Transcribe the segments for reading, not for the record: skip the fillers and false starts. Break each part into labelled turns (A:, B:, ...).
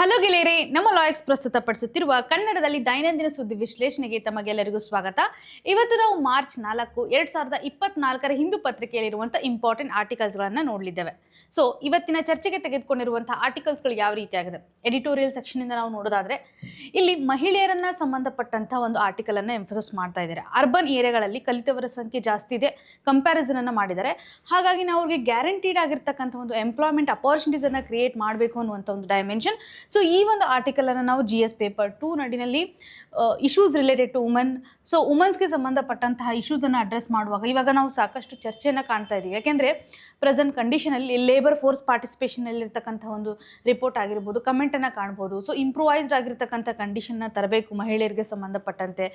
A: Hello ಗೆಳೆಯರೇ, ನಮ್ಮ ಲಾಯಕ್ಸ್ ಪ್ರಸ್ತುತಪಡಿಸುತ್ತಿರುವ ಕನ್ನಡದಲ್ಲಿ ದೈನಂದಿನ ಸುದ್ದಿ ವಿಶ್ಲೇಷಣೆಗೆ ತಮಗೆಲ್ಲರಿಗೂ ಸ್ವಾಗತ. ಇವತ್ತು ನಾವು ಮಾರ್ಚ್ 4, 2024ರ ಹಿಂದೂ ಪತ್ರಿಕೆಯಲ್ಲಿರುವಂಥ ಇಂಪಾರ್ಟೆಂಟ್ ಆರ್ಟಿಕಲ್ಸ್ಗಳನ್ನು ನೋಡಲಿದ್ದೇವೆ. ಸೊ ಇವತ್ತಿನ ಚರ್ಚೆಗೆ ತೆಗೆದುಕೊಂಡಿರುವಂಥ ಆರ್ಟಿಕಲ್ಸ್ಗಳು ಯಾವ ರೀತಿಯಾಗಿದೆ? ಎಡಿಟೋರಿಯಲ್ ಸೆಕ್ಷನಿಂದ ನಾವು ನೋಡೋದಾದರೆ ಇಲ್ಲಿ ಮಹಿಳೆಯರನ್ನ ಸಂಬಂಧಪಟ್ಟಂಥ ಒಂದು ಆರ್ಟಿಕಲನ್ನು ಎಂಫಸಿಸ್ ಮಾಡ್ತಾ ಇದ್ದಾರೆ. ಅರ್ಬನ್ ಏರಿಯಾಗಳಲ್ಲಿ ಕಲಿತವರ ಸಂಖ್ಯೆ ಜಾಸ್ತಿ ಇದೆ, ಕಂಪ್ಯಾರಿಸನ್ ಅನ್ನು ಮಾಡಿದ್ದಾರೆ. ಹಾಗಾಗಿ ನಾವು ಅವ್ರಿಗೆ ಗ್ಯಾರಂಟೀಡ್ ಆಗಿರ್ತಕ್ಕಂಥ ಒಂದು ಎಂಪ್ಲಾಯ್ಮೆಂಟ್ ಅಪಾರ್ಚುನಿಟೀಸನ್ನು ಕ್ರಿಯೇಟ್ ಮಾಡಬೇಕು ಅನ್ನುವಂಥ ಒಂದು ಡೈಮೆನ್ಷನ್. ಸೊ ಈ ಒಂದು ಆರ್ಟಿಕಲನ್ನು ನಾವು GS ಪೇಪರ್ 2 ನಡಿನಲ್ಲಿ issues related to women, so ವುಮನ್ಸ್ಗೆ ಸಂಬಂಧಪಟ್ಟಂತಹ ಇಶ್ಯೂಸನ್ನು ಅಡ್ರೆಸ್ ಮಾಡುವಾಗ ಇವಾಗ ನಾವು ಸಾಕಷ್ಟು ಚರ್ಚೆಯನ್ನು ಕಾಣ್ತಾ ಇದ್ದೀವಿ. ಯಾಕೆಂದರೆ ಪ್ರೆಸೆಂಟ್ ಕಂಡೀಷನಲ್ಲಿ ಲೇಬರ್ ಫೋರ್ಸ್ ಪಾರ್ಟಿಸಿಪೇಷನಲ್ಲಿರ್ತಕ್ಕಂಥ ಒಂದು ರಿಪೋರ್ಟ್ ಆಗಿರ್ಬೋದು, ಕಮೆಂಟನ್ನು ಕಾಣ್ಬೋದು. ಸೊ ಇಂಪ್ರೂವೈಸ್ಡ್ ಆಗಿರ್ತಕ್ಕಂಥ ಕಂಡೀಷನ್ನ ತರಬೇಕು ಮಹಿಳೆಯರಿಗೆ ಸಂಬಂಧಪಟ್ಟಂತೆ.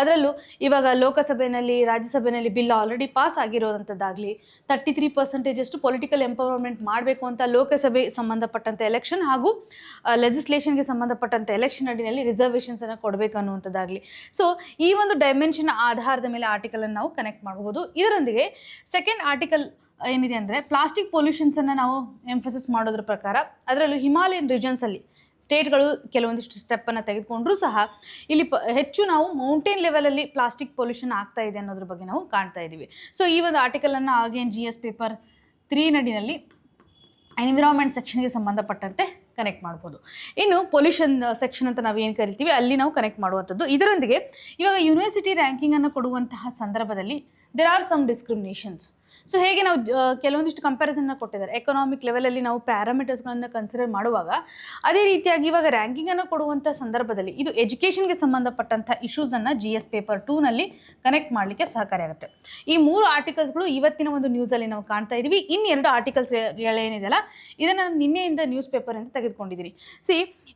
A: ಅದರಲ್ಲೂ ಇವಾಗ ಲೋಕಸಭೆಯಲ್ಲಿ, ರಾಜ್ಯಸಭೆಯಲ್ಲಿ ಬಿಲ್ ಆಲ್ರೆಡಿ ಪಾಸ್ ಆಗಿರೋದಂಥದ್ದಾಗಲಿ, 33% ಅಷ್ಟು ಪೊಲಿಟಿಕಲ್ ಎಂಪವರ್ಮೆಂಟ್ ಮಾಡಬೇಕು ಅಂತ ಲೋಕಸಭೆ ಸಂಬಂಧಪಟ್ಟಂತೆ ಎಲೆಕ್ಷನ್ ಹಾಗೂ ಲೆಜಿಸ್ಲೇಷನ್ಗೆ ಸಂಬಂಧಪಟ್ಟಂತೆ ಎಲೆಕ್ಷನ್ ಅಡಿನಲ್ಲಿ ರಿಸರ್ವೇಷನ್ಸನ್ನು ಕೊಡಬೇಕು ಅನ್ನುವಂಥದ್ದಾಗಲಿ. ಸೊ ಈ ಒಂದು ಡೈಮೆನ್ಷನ್ ಆಧಾರದ ಮೇಲೆ ಆರ್ಟಿಕಲನ್ನು ನಾವು ಕನೆಕ್ಟ್ ಮಾಡಬಹುದು. ಇದರೊಂದಿಗೆ ಸೆಕೆಂಡ್ ಆರ್ಟಿಕಲ್ ಏನಿದೆ ಅಂದರೆ ಪ್ಲಾಸ್ಟಿಕ್ ಪೊಲ್ಯೂಷನ್ಸನ್ನು ನಾವು ಎಂಫಸಿಸ್ ಮಾಡೋದ್ರ ಪ್ರಕಾರ, ಅದರಲ್ಲೂ ಹಿಮಾಲಯನ್ ರೀಜನ್ಸಲ್ಲಿ ಸ್ಟೇಟ್ಗಳು ಕೆಲವೊಂದಿಷ್ಟು ಸ್ಟೆಪ್ಪನ್ನು ತೆಗೆದುಕೊಂಡ್ರೂ ಸಹ ಇಲ್ಲಿ ಹೆಚ್ಚು ನಾವು ಮೌಂಟೇನ್ ಲೆವೆಲಲ್ಲಿ ಪ್ಲಾಸ್ಟಿಕ್ ಪೊಲ್ಯೂಷನ್ ಆಗ್ತಾ ಇದೆ ಅನ್ನೋದ್ರ ಬಗ್ಗೆ ನಾವು ಕಾಣ್ತಾ ಇದ್ದೀವಿ. ಸೊ ಈ ಒಂದು ಆರ್ಟಿಕಲನ್ನು ಅಗೇನ್ GS ಪೇಪರ್ 3 ನಡಿನಲ್ಲಿ ಎನ್ವಿರಾನ್ಮೆಂಟ್ ಸೆಕ್ಷನ್ಗೆ ಸಂಬಂಧಪಟ್ಟಂತೆ ಕನೆಕ್ಟ್ ಮಾಡ್ಬೋದು. ಇನ್ನು ಪೊಲ್ಯೂಷನ್ ಸೆಕ್ಷನ್ ಅಂತ ನಾವು ಏನು ಕರಿತೀವಿ ಅಲ್ಲಿ ನಾವು ಕನೆಕ್ಟ್ ಮಾಡುವಂಥದ್ದು. ಇದರೊಂದಿಗೆ ಇವಾಗ ಯೂನಿವರ್ಸಿಟಿ ರ್ಯಾಂಕಿಂಗನ್ನು ಕೊಡುವಂತಹ ಸಂದರ್ಭದಲ್ಲಿ there are some discriminations. So ಹೇಗೆ ನಾವು ಕೆಲವೊಂದಿಷ್ಟು ಕಂಪ್ಯಾರಿಸನ್ನ ಕೊಟ್ಟಿದ್ದಾರೆ, ಎಕನಾಮಿಕ್ ಲೆವೆಲಲ್ಲಿ ನಾವು ಪ್ಯಾರಾಮೀಟರ್ಸ್ಗಳನ್ನು ಕನ್ಸಿಡರ್ ಮಾಡುವಾಗ ಅದೇ ರೀತಿಯಾಗಿ ಇವಾಗ ರ್ಯಾಂಕಿಂಗನ್ನು ಕೊಡುವಂಥ ಸಂದರ್ಭದಲ್ಲಿ ಇದು ಎಜುಕೇಷನ್ಗೆ ಸಂಬಂಧಪಟ್ಟಂಥ ಇಶ್ಯೂಸನ್ನು GS ಪೇಪರ್ 2 ನಲ್ಲಿ ಕನೆಕ್ಟ್ ಮಾಡಲಿಕ್ಕೆ ಸಹಕಾರಿಯಾಗುತ್ತೆ. ಈ 3 ಆರ್ಟಿಕಲ್ಸ್ಗಳು ಇವತ್ತಿನ ಒಂದು ನ್ಯೂಸಲ್ಲಿ ನಾವು ಕಾಣ್ತಾ ಇದ್ದೀವಿ. ಇನ್ನೆರಡು ಆರ್ಟಿಕಲ್ಸ್ ಏನಿದೆಯಲ್ಲ ಇದನ್ನು ನಿನ್ನೆಯಿಂದ ನ್ಯೂಸ್ ಪೇಪರ್ ಅಂತ ತೆಗೆದುಕೊಂಡಿದ್ದೀನಿ.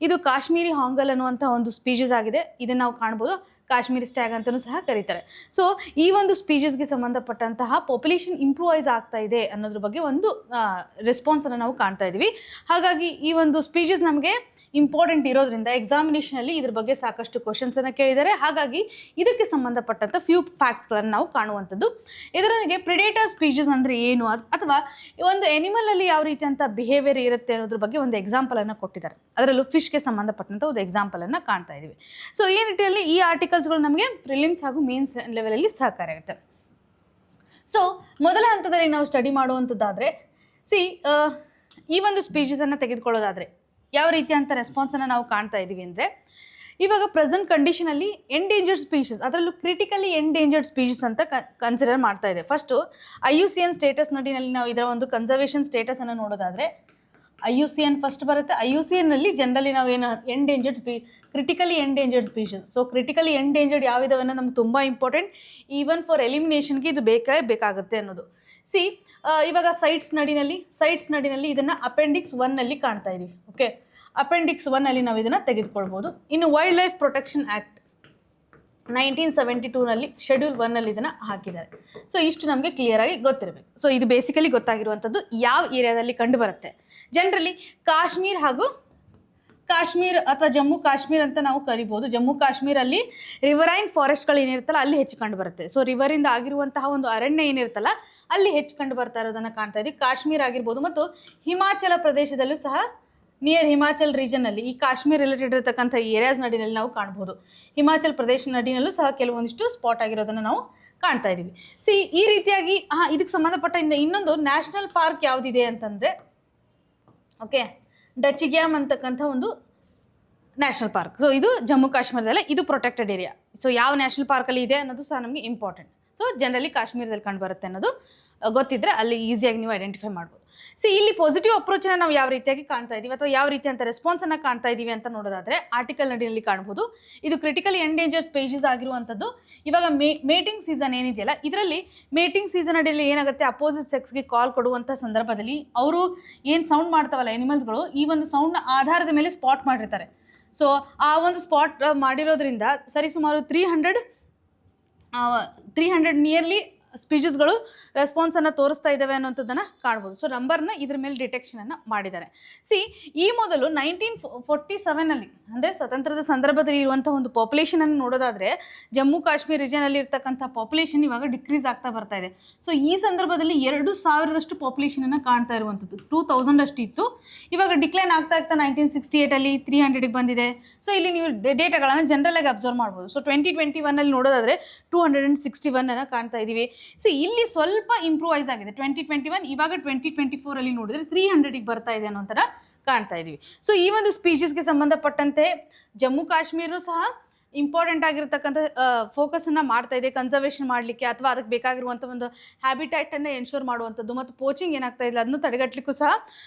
A: ಇದು ಕಾಶ್ಮೀರಿ ಹಾಂಗಲ್ ಅನ್ನುವಂಥ ಒಂದು ಸ್ಪೀಚಸ್ ಆಗಿದೆ. ಇದನ್ನು ನಾವು ಕಾಣ್ಬೋದು, ಕಾಶ್ಮೀರಿ ಸ್ಟ್ಯಾಗ್ ಅಂತಲೂ ಸಹ ಕರೀತಾರೆ. ಸೊ ಈ ಒಂದು ಸ್ಪೀಚಸ್ಗೆ ಸಂಬಂಧಪಟ್ಟಂತಹ ಪಾಪ್ಯುಲೇಷನ್ ಇಂಪ್ರೂವೈಸ್ ಆಗ್ತಾ ಇದೆ ಅನ್ನೋದ್ರ ಬಗ್ಗೆ ಒಂದು ರೆಸ್ಪಾನ್ಸನ್ನು ನಾವು ಕಾಣ್ತಾ ಇದ್ದೀವಿ. ಹಾಗಾಗಿ ಈ ಒಂದು ಸ್ಪೀಚಸ್ ನಮಗೆ ಇಂಪಾರ್ಟೆಂಟ್ ಇರೋದ್ರಿಂದ ಎಕ್ಸಾಮಿನೇಷನಲ್ಲಿ ಇದ್ರ ಬಗ್ಗೆ ಸಾಕಷ್ಟು ಕ್ವಶನ್ಸನ್ನು ಕೇಳಿದ್ದಾರೆ. ಹಾಗಾಗಿ ಇದಕ್ಕೆ ಸಂಬಂಧಪಟ್ಟಂಥ ಫ್ಯೂ ಫ್ಯಾಕ್ಟ್ಸ್ಗಳನ್ನು ನಾವು ಕಾಣುವಂಥದ್ದು. ಇದರೊಂದಿಗೆ ಪ್ರಿಡೇಟರ್ ಸ್ಪೀಚಸ್ ಅಂದರೆ ಏನು, ಅಥವಾ ಒಂದು ಎನಿಮಲಲ್ಲಿ ಯಾವ ರೀತಿಯಂಥ ಬಿಹೇವಿಯರ್ ಇರುತ್ತೆ ಅನ್ನೋದ್ರ ಬಗ್ಗೆ ಒಂದು ಎಕ್ಸಾಂಪಲನ್ನು ಕೊಟ್ಟಿದ್ದಾರೆ. ಅದರಲ್ಲೂ ಫಿಶ್ಗೆ ಸಂಬಂಧಪಟ್ಟಂಥ ಒಂದು ಎಕ್ಸಾಂಪಲನ್ನು ಕಾಣ್ತಾ ಇದ್ದೀವಿ. ಸೊ ಈ ನಿಟ್ಟಿನಲ್ಲಿ ಈ ಆರ್ಟಿಕಲ್ಸ್ಗಳು ನಮಗೆ ಪ್ರಿಲಿಮ್ಸ್ ಹಾಗೂ ಮೇನ್ಸ್ ಲೆವೆಲಲ್ಲಿ ಸಹಕಾರಿಯಾಗುತ್ತೆ. ಸೊ ಮೊದಲ ಹಂತದಲ್ಲಿ ನಾವು ಸ್ಟಡಿ ಮಾಡುವಂಥದ್ದಾದರೆ ಈ ಒಂದು ಸ್ಪೀಚಸನ್ನು ತೆಗೆದುಕೊಳ್ಳೋದಾದರೆ ಯಾವ ರೀತಿಯಂಥ ರೆಸ್ಪಾನ್ಸನ್ನು ನಾವು ಕಾಣ್ತಾ ಇದ್ದೀವಿ ಅಂದರೆ, ಇವಾಗ ಪ್ರೆಸೆಂಟ್ ಕಂಡೀಷನಲ್ಲಿ ಎಂಡೇಂಜರ್ಡ್ ಸ್ಪೀಷಸ್, ಅದರಲ್ಲೂ ಕ್ರಿಟಿಕಲಿ ಎಂಡೇಂಜರ್ಡ್ ಸ್ಪೀಷಸ್ ಅಂತ ಕನ್ಸಿಡರ್ ಮಾಡ್ತಾ ಇದೆ. ಫಸ್ಟು IUCN ಸ್ಟೇಟಸ್ ನಡಿನಲ್ಲಿ ನಾವು ಇದರ ಒಂದು ಕನ್ಸರ್ವೇಷನ್ ಸ್ಟೇಟಸನ್ನು ನೋಡೋದಾದರೆ IUCN ಫಸ್ಟ್ ಬರುತ್ತೆ. IUCNನಲ್ಲಿ ಜನರಲಿ ನಾವು ಏನು critically endangered species. So critically endangered ಯಾವಿದಾವನ್ನ ನಮ್ಗೆ ತುಂಬ ಇಂಪಾರ್ಟೆಂಟ್, ಈವನ್ ಫಾರ್ ಎಲಿಮಿನೇಷನ್ಗೆ ಇದು ಬೇಕಾಗುತ್ತೆ ಅನ್ನೋದು. ಇವಾಗ ಸೈಟ್ಸ್ ನಡಿನಲ್ಲಿ ಇದನ್ನು ಅಪೆಂಡಿಕ್ಸ್ 1ನಲ್ಲಿ ಕಾಣ್ತಾ ಇದ್ದೀವಿ. ಓಕೆ, ಅಪೆಂಡಿಕ್ಸ್ 1ನಲ್ಲಿ ನಾವು ಇದನ್ನು ತೆಗೆದುಕೊಳ್ಬೋದು. ಇನ್ನು ವೈಲ್ಡ್ ಲೈಫ್ ಪ್ರೊಟೆಕ್ಷನ್ ಆ್ಯಕ್ಟ್ 1972ನಲ್ಲಿ ಶೆಡ್ಯೂಲ್ 1ನಲ್ಲಿ ಇದನ್ನು ಹಾಕಿದ್ದಾರೆ. ಸೊ ಇಷ್ಟು ನಮಗೆ ಕ್ಲಿಯರ್ ಆಗಿ ಗೊತ್ತಿರಬೇಕು. ಸೊ ಇದು ಬೇಸಿಕಲಿ ಗೊತ್ತಾಗಿರುವಂಥದ್ದು ಯಾವ ಏರಿಯಾದಲ್ಲಿ ಕಂಡು ಬರುತ್ತೆ. ಜನರಲಿ ಕಾಶ್ಮೀರ್ ಅಥವಾ ಜಮ್ಮು ಕಾಶ್ಮೀರ್ ಅಂತ ನಾವು ಕರಿಬೋದು. ಜಮ್ಮು ಕಾಶ್ಮೀರಲ್ಲಿ ರಿವರೈನ್ ಫಾರೆಸ್ಟ್ಗಳು ಏನಿರುತ್ತಲ್ಲ ಅಲ್ಲಿ ಹೆಚ್ಚು ಕಂಡು ಬರುತ್ತೆ. ಸೊ ರಿವರಿಂದ ಆಗಿರುವಂತಹ ಒಂದು ಅರಣ್ಯ ಏನಿರುತ್ತಲ್ಲ ಅಲ್ಲಿ ಹೆಚ್ಚು ಕಂಡು ಬರ್ತಾ ಇರೋದನ್ನು ಕಾಣ್ತಾ ಇದ್ದೀವಿ. ಕಾಶ್ಮೀರ್ ಆಗಿರ್ಬೋದು ಮತ್ತು ಹಿಮಾಚಲ ಪ್ರದೇಶದಲ್ಲೂ ಸಹ ನಿಯರ್ ಹಿಮಾಚಲ್ ರೀಜನ್ನಲ್ಲಿ ಈ ಕಾಶ್ಮೀರ್ ರಿಲೇಟೆಡ್ ಇರತಕ್ಕಂಥ ಏರಿಯಾಸ್ ನಡಿನಲ್ಲಿ ನಾವು ಕಾಣ್ಬೋದು. ಹಿಮಾಚಲ್ ಪ್ರದೇಶ ನಡಿನಲ್ಲೂ ಸಹ ಕೆಲವೊಂದಿಷ್ಟು ಸ್ಪಾಟ್ ಆಗಿರೋದನ್ನು ನಾವು ಕಾಣ್ತಾ ಇದ್ದೀವಿ. ಈ ರೀತಿಯಾಗಿ ಇದಕ್ಕೆ ಸಂಬಂಧಪಟ್ಟ ಇನ್ನೊಂದು ನ್ಯಾಷನಲ್ ಪಾರ್ಕ್ ಯಾವುದಿದೆ ಅಂತಂದರೆ, ಓಕೆ, ಡಚಿಗ್ಯಾಮ್ ಅಂತಕ್ಕಂಥ ಒಂದು ನ್ಯಾಷನಲ್ ಪಾರ್ಕ್. ಸೊ ಇದು ಜಮ್ಮು ಕಾಶ್ಮೀರದಲ್ಲೇ, ಇದು ಪ್ರೊಟೆಕ್ಟೆಡ್ ಏರಿಯಾ. ಸೊ ಯಾವ ನ್ಯಾಷನಲ್ ಪಾರ್ಕಲ್ಲಿ ಇದೆ ಅನ್ನೋದು ಸಹ ನಮಗೆ ಇಂಪಾರ್ಟೆಂಟ್. ಸೊ ಜನರಲಿ ಕಾಶ್ಮೀರದಲ್ಲಿ ಕಂಡು ಬರುತ್ತೆ ಅನ್ನೋದು ಗೊತ್ತಿದ್ದರೆ ಅಲ್ಲಿ ಈಸಿಯಾಗಿ ನೀವು ಐಡೆಂಟಿಫೈ ಮಾಡ್ಬೋದು. ಇಲ್ಲಿ ಪಾಸಿಟಿವ್ ಅಪ್ರೋಚನ್ನು ನಾವು ಯಾವ ರೀತಿಯಾಗಿ ಕಾಣ್ತಾ ಇದ್ದೀವಿ ಅಥವಾ ಯಾವ ರೀತಿಯಂಥ ರೆಸ್ಪಾನ್ಸನ್ನು ಕಾಣ್ತಾ ಇದ್ದೀವಿ ಅಂತ ನೋಡೋದಾದರೆ ಆರ್ಟಿಕಲ್ ನಡಿನಲ್ಲಿ ಕಾಣ್ಬೋದು. ಇದು ಕ್ರಿಟಿಕಲಿ ಎಂಡೇಂಜರ್ಡ್ ಸ್ಪೀಷೀಸ್ ಆಗಿರುವಂಥದ್ದು. ಇವಾಗ ಮೇಟಿಂಗ್ ಸೀಸನ್ ಏನಿದೆಯಲ್ಲ ಇದರಲ್ಲಿ ಮೇಟಿಂಗ್ ಸೀಸನ್ ಅಡಿಯಲ್ಲಿ ಏನಾಗುತ್ತೆ, ಅಪೋಸಿಟ್ ಸೆಕ್ಸ್ಗೆ ಕಾಲ್ ಕೊಡುವಂಥ ಸಂದರ್ಭದಲ್ಲಿ ಅವರು ಏನು ಸೌಂಡ್ ಮಾಡ್ತಾವಲ್ಲ ಎನಿಮಲ್ಸ್ಗಳು, ಈ ಒಂದು ಸೌಂಡ್ನ ಆಧಾರದ ಮೇಲೆ ಸ್ಪಾಟ್ ಮಾಡಿರ್ತಾರೆ. ಸೊ ಆ ಒಂದು ಸ್ಪಾಟ್ ಮಾಡಿರೋದ್ರಿಂದ ಸರಿಸುಮಾರು 300 ನಿಯರ್ಲಿ ಸ್ಪೀಚಸ್ಗಳು ರೆಸ್ಪಾನ್ಸನ್ನು ತೋರಿಸ್ತಾ ಇದ್ದಾವೆ ಅನ್ನೋಂಥದ್ದನ್ನು ಕಾಣ್ಬೋದು. ಸೊ ನಂಬರ್ನ ಇದ್ರ ಮೇಲೆ ಡಿಟೆಕ್ಷನನ್ನು ಮಾಡಿದ್ದಾರೆ. ಈ ಮೊದಲು 1947 ಅಂದರೆ ಸ್ವತಂತ್ರದ ಸಂದರ್ಭದಲ್ಲಿ ಇರುವಂಥ ಒಂದು ಪಾಪ್ಯುಲೇಷನನ್ನು ನೋಡೋದಾದರೆ ಜಮ್ಮು ಕಾಶ್ಮೀರ ರೀಜನಲ್ಲಿ ಇರ್ತಕ್ಕಂಥ ಪಾಪ್ಯುಲೇಷನ್ ಇವಾಗ ಡಿಕ್ರೀಸ್ ಆಗ್ತಾ ಬರ್ತಾ ಇದೆ. ಸೊ ಈ ಸಂದರ್ಭದಲ್ಲಿ 2000 ಪಾಪ್ಯುಲೇಷನನ್ನು ಕಾಣ್ತಾ ಇರುವಂಥದ್ದು. 2000 ಅಷ್ಟು ಇತ್ತು, ಇವಾಗ ಡಿಕ್ಲೈನ್ ಆಗ್ತಾ 1968 300ಗೆ ಬಂದಿದೆ. ಸೊ ಇಲ್ಲಿ ನೀವು ಡೇಟಾಗಳನ್ನು ಜನರಲ್ ಆಗಿ ಅಬ್ಸರ್ವ್ ಮಾಡ್ಬೋದು. ಸೊ 2021 ನೋಡೋದಾದರೆ 261 ಕಾಣ್ತಾ ಇದ್ದೀವಿ. ಸೊ ಇಲ್ಲಿ ಸ್ವಲ್ಪ ಇಂಪ್ರೂವೈಸ್ ಆಗಿದೆ 2021, ಇವಾಗ 2024 ನೋಡಿದ್ರೆ 300ಗೆ ಬರ್ತಾ ಇದೆ ಅನ್ನೋ ಥರ ಕಾಣ್ತಾ ಇದೀವಿ. ಸೊ ಈ ಒಂದು ಸ್ಪೀಚಸ್ಗೆ ಸಂಬಂಧಪಟ್ಟಂತೆ ಜಮ್ಮು ಕಾಶ್ಮೀರ ಸಹ ಇಂಪಾರ್ಟೆಂಟ್ ಆಗಿರ್ತಕ್ಕಂಥ ಫೋಕಸನ್ನು ಮಾಡ್ತಾ ಇದೆ ಕನ್ಸರ್ವೇಷನ್ ಮಾಡಲಿಕ್ಕೆ, ಅಥವಾ ಅದಕ್ಕೆ ಬೇಕಾಗಿರುವಂಥ ಒಂದು ಹ್ಯಾಬಿಟ್ಯಾಟನ್ನು ಎನ್ಶೋರ್ ಮಾಡುವಂಥದ್ದು ಮತ್ತು ಪೋಚಿಂಗ್ ಏನಾಗ್ತಾ ಇಲ್ಲ ಅದನ್ನು ತಡೆಗಟ್ಟಲಿಕ್ಕೂ ಸಹ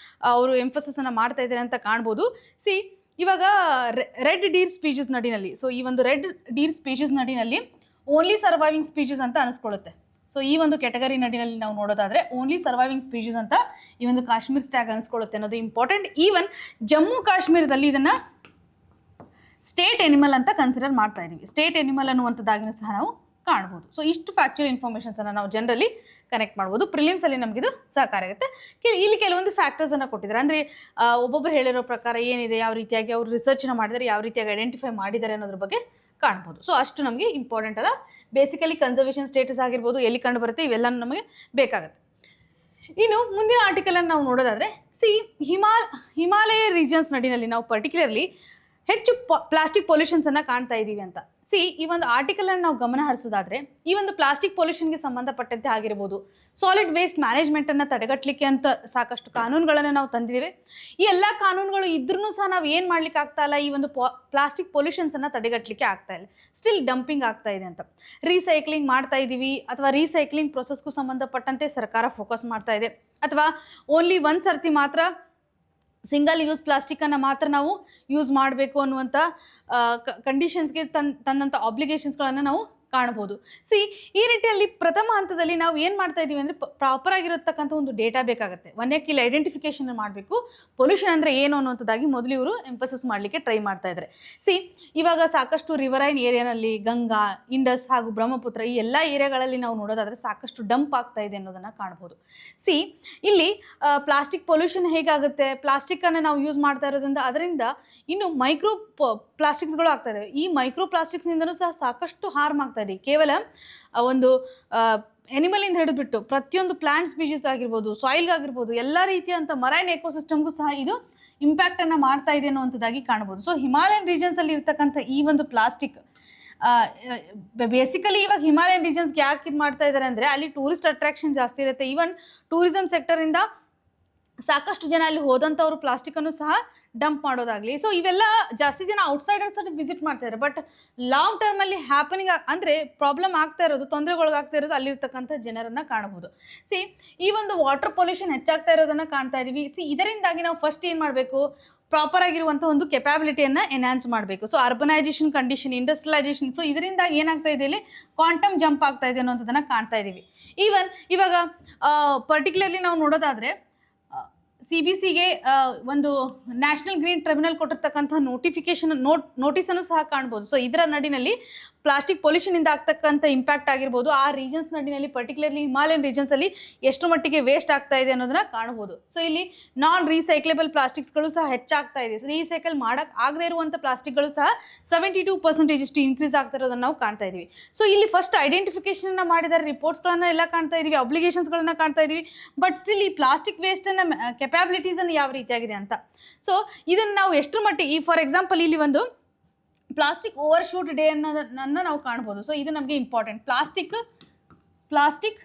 A: ಅವರು ಎಂಫೋಸಿಸನ್ನು ಮಾಡ್ತಾ ಇದ್ದಾರೆ ಅಂತ ಕಾಣ್ಬೋದು. ಇವಾಗ ರೆಡ್ ಡೀರ್ ಸ್ಪೀಚಸ್ ನಡಿನಲ್ಲಿ, ಸೊ ಈ ಒಂದು ರೆಡ್ ಡೀರ್ ಸ್ಪೀಚಸ್ ನಡಿನಲ್ಲಿ ಓನ್ಲಿ ಸರ್ವೈವಿಂಗ್ ಸ್ಪೀಚಸ್ ಅಂತ ಅನಿಸ್ಕೊಳ್ಳುತ್ತೆ. ಸೊ ಈ ಒಂದು ಕ್ಯಾಟಗರಿ ನಡಿನಲ್ಲಿ ನಾವು ನೋಡೋದಾದರೆ ಓನ್ಲಿ ಸರ್ವೈವಿಂಗ್ ಸ್ಪೀಚಸ್ ಅಂತ ಈ ಒಂದು ಕಾಶ್ಮೀರ್ ಸ್ಟ್ಯಾಗ್ ಅನಿಸ್ಕೊಳ್ಳುತ್ತೆ ಅನ್ನೋದು ಇಂಪಾರ್ಟೆಂಟ್. ಈವನ್ ಜಮ್ಮು ಕಾಶ್ಮೀರದಲ್ಲಿ ಇದನ್ನು ಸ್ಟೇಟ್ ಎನಿಮಲ್ ಅಂತ ಕನ್ಸಿಡರ್ ಮಾಡ್ತಾ ಇದ್ದೀವಿ. ಸ್ಟೇಟ್ ಎನಿಮಲ್ ಅನ್ನುವಂಥದ್ದಾಗಿನೂ ಸಹ ನಾವು ಕಾಣ್ಬೋದು. ಸೊ ಇಷ್ಟು ಫ್ಯಾಕ್ಚುಯಲ್ ಇನ್ಫಾರ್ಮೇಷನ್ಸನ್ನು ನಾವು ಜನರಲಿ ಕನೆಕ್ಟ್ ಮಾಡ್ಬೋದು. ಪ್ರಿಲಿಮ್ಸಲ್ಲಿ ನಮಗಿದು ಸಹಕಾರ ಆಗುತ್ತೆ. ಇಲ್ಲಿ ಕೆಲವೊಂದು ಫ್ಯಾಕ್ಟರ್ಸನ್ನು ಕೊಟ್ಟಿದ್ದಾರೆ. ಅಂದರೆ ಒಬ್ಬೊಬ್ಬರು ಹೇಳಿರೋ ಪ್ರಕಾರ ಏನಿದೆ, ಯಾವ ರೀತಿಯಾಗಿ ಅವರು ರಿಸರ್ಚನ್ನು ಮಾಡಿದ್ದಾರೆ, ಯಾವ ರೀತಿಯಾಗಿ ಐಡೆಂಟಿಫೈ ಮಾಡಿದ್ದಾರೆ ಅನ್ನೋದ್ರ ಬಗ್ಗೆ ಕಾಣ್ಬೋದು. ಸೊ ಅಷ್ಟು ನಮಗೆ ಇಂಪಾರ್ಟೆಂಟ್ ಅಲ್ಲ. ಬೇಸಿಕಲಿ ಕನ್ಸರ್ವೇಷನ್ ಸ್ಟೇಟಸ್ ಆಗಿರ್ಬೋದು, ಎಲ್ಲಿ ಕಂಡು ಬರುತ್ತೆ, ಇವೆಲ್ಲ ನಮಗೆ ಬೇಕಾಗುತ್ತೆ. ಇನ್ನು ಮುಂದಿನ ಆರ್ಟಿಕಲನ್ನು ನಾವು ನೋಡೋದಾದರೆ ಹಿಮಾಲಯ ರೀಜನ್ಸ್ ನಡಿನಲ್ಲಿ ನಾವು ಪರ್ಟಿಕ್ಯುಲರ್ಲಿ ಹೆಚ್ಚು ಪ್ಲಾಸ್ಟಿಕ್ ಪೊಲ್ಯೂಷನ್ಸನ್ನು ಕಾಣ್ತಾ ಇದ್ದೀವಿ ಅಂತ. ಈ ಒಂದು ಆರ್ಟಿಕಲನ್ನು ನಾವು ಗಮನ ಹರಿಸೋದಾದರೆ ಈ ಒಂದು ಪ್ಲಾಸ್ಟಿಕ್ ಪೊಲ್ಯೂಷನ್ಗೆ ಸಂಬಂಧಪಟ್ಟಂತೆ ಆಗಿರ್ಬೋದು, ಸಾಲಿಡ್ ವೇಸ್ಟ್ ಮ್ಯಾನೇಜ್ಮೆಂಟನ್ನು ತಡೆಗಟ್ಟಲಿಕ್ಕೆ ಅಂತ ಸಾಕಷ್ಟು ಕಾನೂನುಗಳನ್ನು ನಾವು ತಂದಿದ್ದೇವೆ. ಈ ಎಲ್ಲ ಕಾನೂನುಗಳು ಇದ್ರೂ ಸಹ ನಾವು ಏನು ಮಾಡ್ಲಿಕ್ಕೆ ಆಗ್ತಾ ಇಲ್ಲ, ಈ ಒಂದು ಪ್ಲಾಸ್ಟಿಕ್ ಪೊಲ್ಯೂಷನ್ಸನ್ನು ತಡೆಗಟ್ಟಲಿಕ್ಕೆ ಆಗ್ತಾ ಇಲ್ಲ. ಸ್ಟಿಲ್ ಡಂಪಿಂಗ್ ಆಗ್ತಾ ಇದೆ ಅಂತ. ರೀಸೈಕ್ಲಿಂಗ್ ಮಾಡ್ತಾ ಇದ್ದೀವಿ, ಅಥವಾ ರೀಸೈಕ್ಲಿಂಗ್ ಪ್ರೊಸೆಸ್ಗೂ ಸಂಬಂಧಪಟ್ಟಂತೆ ಸರ್ಕಾರ ಫೋಕಸ್ ಮಾಡ್ತಾ ಇದೆ, ಅಥವಾ ಓನ್ಲಿ ಒಂದು ಸರ್ತಿ ಮಾತ್ರ ಸಿಂಗಲ್ ಯೂಸ್ ಪ್ಲಾಸ್ಟಿಕ್ಕನ್ನು ಮಾತ್ರ ನಾವು ಯೂಸ್ ಮಾಡಬೇಕು ಅನ್ನುವಂಥ ಕಂಡೀಷನ್ಸ್ಗೆ ತಂದಂಥ ಆಬ್ಲಿಗೇಷನ್ಸ್ಗಳನ್ನು ನಾವು ಕಾಣ್ಬೋದು. ಈ ರೀತಿಯಲ್ಲಿ ಪ್ರಥಮ ಹಂತದಲ್ಲಿ ನಾವು ಏನು ಮಾಡ್ತಾ ಇದ್ದೀವಿ ಅಂದರೆ ಪ್ರಾಪರ್ ಆಗಿರತಕ್ಕಂಥ ಒಂದು ಡೇಟಾ ಬೇಕಾಗುತ್ತೆ. ಒಂದಕ್ಕೆ ಇಲ್ಲಿ ಐಡೆಂಟಿಫಿಕೇಷನ್ ಮಾಡಬೇಕು, ಪೊಲ್ಯೂಷನ್ ಅಂದರೆ ಏನು ಅನ್ನುವಂಥದ್ದಾಗಿ ಮೊದಲು ಇವರು ಎಂಫಸಿಸ್ ಮಾಡಲಿಕ್ಕೆ ಟ್ರೈ ಮಾಡ್ತಾ ಇದ್ದಾರೆ. ಇವಾಗ ಸಾಕಷ್ಟು ರಿವರೈನ್ ಏರಿಯಾನಲ್ಲಿ ಗಂಗಾ, ಇಂಡಸ್ ಹಾಗೂ ಬ್ರಹ್ಮಪುತ್ರ ಈ ಎಲ್ಲ ಏರಿಯಾಗಳಲ್ಲಿ ನಾವು ನೋಡೋದಾದರೆ ಸಾಕಷ್ಟು ಡಂಪ್ ಆಗ್ತಾ ಇದೆ ಅನ್ನೋದನ್ನು ಕಾಣ್ಬೋದು. ಇಲ್ಲಿ ಪ್ಲಾಸ್ಟಿಕ್ ಪೊಲ್ಯೂಷನ್ ಹೇಗಾಗುತ್ತೆ, ಪ್ಲಾಸ್ಟಿಕ್ಕನ್ನು ನಾವು ಯೂಸ್ ಮಾಡ್ತಾ ಇರೋದ್ರಿಂದ ಅದರಿಂದ ಇನ್ನು ಮೈಕ್ರೋ ಪ್ಲಾಸ್ಟಿಕ್ಸ್ಗಳು ಆಗ್ತಾ ಇದ್ದಾವೆ. ಈ ಮೈಕ್ರೋ ಪ್ಲಾಸ್ಟಿಕ್ಸ್ನಿಂದಲೂ ಸಹ ಸಾಕಷ್ಟು ಹಾರ್ಮ್ ಆಗ್ತಾ ಇದೆ. ಕೇವಲ ಒಂದು ಎನಿಮಲಿಂದ ಹಿಡಿದ್ಬಿಟ್ಟು ಪ್ರತಿಯೊಂದು ಪ್ಲಾಂಟ್ ಸ್ಪೀಷೀಸ್ ಆಗಿರ್ಬೋದು, ಸಾಯಿಲ್ಗಾಗಿರ್ಬೋದು, ಎಲ್ಲ ರೀತಿಯಂಥ ಮರೈನ್ ಎಕೋಸಿಸ್ಟಮ್ಗೂ ಸಹ ಇದು ಇಂಪ್ಯಾಕ್ಟನ್ನು ಮಾಡ್ತಾ ಇದೆ ಅನ್ನುವಂಥದ್ದಾಗಿ ಕಾಣ್ಬೋದು. ಸೊ ಹಿಮಾಲಯನ್ ರೀಜನ್ಸಲ್ಲಿ ಇರ್ತಕ್ಕಂಥ ಈ ಒಂದು ಪ್ಲಾಸ್ಟಿಕ್ ಬೇಸಿಕಲಿ ಇವಾಗ ಹಿಮಾಲಯನ್ ರೀಜನ್ಸ್ಗೆ ಯಾಕೆ ಇದು ಮಾಡ್ತಾ ಇದ್ದಾರೆ ಅಂದರೆ ಅಲ್ಲಿ ಟೂರಿಸ್ಟ್ ಅಟ್ರಾಕ್ಷನ್ ಜಾಸ್ತಿ ಇರುತ್ತೆ. ಈವನ್ ಟೂರಿಸಂ ಸೆಕ್ಟರಿಂದ ಸಾಕಷ್ಟು ಜನ ಅಲ್ಲಿ ಹೋದಂಥವ್ರು ಪ್ಲಾಸ್ಟಿಕ್ಕನ್ನು ಸಹ ಡಂಪ್ ಮಾಡೋದಾಗಲಿ. ಸೊ ಇವೆಲ್ಲ ಜಾಸ್ತಿ ಜನ ಔಟ್ಸೈಡರ್ಸ್ ವಿಸಿಟ್ ಮಾಡ್ತಾ ಇದ್ದಾರೆ. ಬಟ್ ಲಾಂಗ್ ಟರ್ಮಲ್ಲಿ ಹ್ಯಾಪನಿಂಗ್ ಅಂದರೆ ಪ್ರಾಬ್ಲಮ್ ಆಗ್ತಾ ಇರೋದು, ತೊಂದರೆಗೊಳಗಾಗ್ತಾ ಇರೋದು ಅಲ್ಲಿರ್ತಕ್ಕಂಥ ಜನರನ್ನು ಕಾಣಬಹುದು. ಈ ಒಂದು ವಾಟರ್ ಪೊಲ್ಯೂಷನ್ ಹೆಚ್ಚಾಗ್ತಾ ಇರೋದನ್ನು ಕಾಣ್ತಾ ಇದ್ದೀವಿ. ಇದರಿಂದಾಗಿ ನಾವು ಫಸ್ಟ್ ಏನು ಮಾಡಬೇಕು, ಪ್ರಾಪರ್ ಆಗಿರುವಂಥ ಒಂದು ಕೆಪಾಬಿಲಿಟಿಯನ್ನು ಎನ್ಹಾನ್ಸ್ ಮಾಡಬೇಕು. So urbanisation condition, industrialisation, so ಇದರಿಂದಾಗಿ ಏನಾಗ್ತಾ ಇದೆ, ಇಲ್ಲಿ ಕ್ವಾಂಟಮ್ ಜಂಪ್ ಆಗ್ತಾ ಇದೆ ಅನ್ನೋಂಥದ್ದನ್ನು ಕಾಣ್ತಾ ಇದ್ದೀವಿ. ಈವನ್ ಇವಾಗ ಪರ್ಟಿಕ್ಯುಲರ್ಲಿ ನಾವು ನೋಡೋದಾದರೆ CBCಗೆ ಒಂದು ನ್ಯಾಷನಲ್ ಗ್ರೀನ್ ಟ್ರಿಬ್ಯುನಲ್ ಕೊಟ್ಟಿರ್ತಕ್ಕಂಥ ನೋಟಿಸನ್ನು ಸಹ ಕಾಣ್ಬೋದು. ಸೊ ಇದರ ನಡಿನಲ್ಲಿ ಪ್ಲಾಸ್ಟಿಕ್ ಪೊಲ್ಯೂಷನಿಂದ ಆಗ್ತಕ್ಕಂಥ ಇಂಪ್ಯಾಕ್ಟ್ ಆಗಿರ್ಬೋದು, ಆ ರೀಜನ್ಸ್ ನಡಿನಲ್ಲಿ ಪರ್ಟಿಕ್ಯುಲರ್ಲಿ ಹಿಮಾಲಯನ್ ರೀಜನ್ಸಲ್ಲಿ ಎಷ್ಟು ಮಟ್ಟಿಗೆ ವೇಸ್ಟ್ ಆಗ್ತಾ ಇದೆ ಅನ್ನೋದನ್ನ ಕಾಣ್ಬೋದು. ಸೊ ಇಲ್ಲಿ ನಾನ್ ರೀಸೈಕ್ಲೇಬಲ್ ಪ್ಲಾಸ್ಟಿಕ್ಸ್ಗಳು ಸಹ ಹೆಚ್ಚಾಗ್ತಾ ಇದೆ. ರೀಸೈಕಲ್ ಮಾಡೋಕ್ಕೆ ಆಗದೇ ಇರುವಂಥ ಪ್ಲಾಸ್ಟಿಕ್ಗಳು ಸಹ 72% ಇಷ್ಟು ಇನ್ಕ್ರೀಸ್ ಆಗ್ತಾ ಇರೋದನ್ನು ನಾವು ಕಾಣ್ತಾ ಇದ್ದೀವಿ. ಸೊ ಇಲ್ಲಿ ಫಸ್ಟ್ ಐಡೆಂಟಿಫಿಕೇಷನ್ನ ಮಾಡಿದ್ದಾರೆ, ರಿಪೋರ್ಟ್ಸ್ಗಳನ್ನು ಎಲ್ಲ ಕಾಣ್ತಾ ಇದ್ದೀವಿ, ಅಬ್ಲಿಗೇಷನ್ಸ್ಗಳನ್ನು ಕಾಣ್ತಾ ಇದ್ದೀವಿ. ಬಟ್ ಸ್ಟಿಲ್ ಈ ಪ್ಲಾಸ್ಟಿಕ್ ವೇಸ್ಟನ್ನು ಕೆಪಾಬಿಲಿಟೀಸನ್ನು ಯಾವ ರೀತಿಯಾಗಿದೆ ಅಂತ. ಸೊ ಇದನ್ನು ನಾವು ಎಷ್ಟರ ಮಟ್ಟಿಗೆ, ಫಾರ್ ಎಕ್ಸಾಂಪಲ್ ಇಲ್ಲಿ ಒಂದು ಪ್ಲಾಸ್ಟಿಕ್ ಓವರ್ ಶೂಟ್ ಡೇ ಅನ್ನೋದನ್ನು ನಾವು ಕಾಣ್ಬೋದು. ಸೊ ಇದು ನಮಗೆ important. Plastic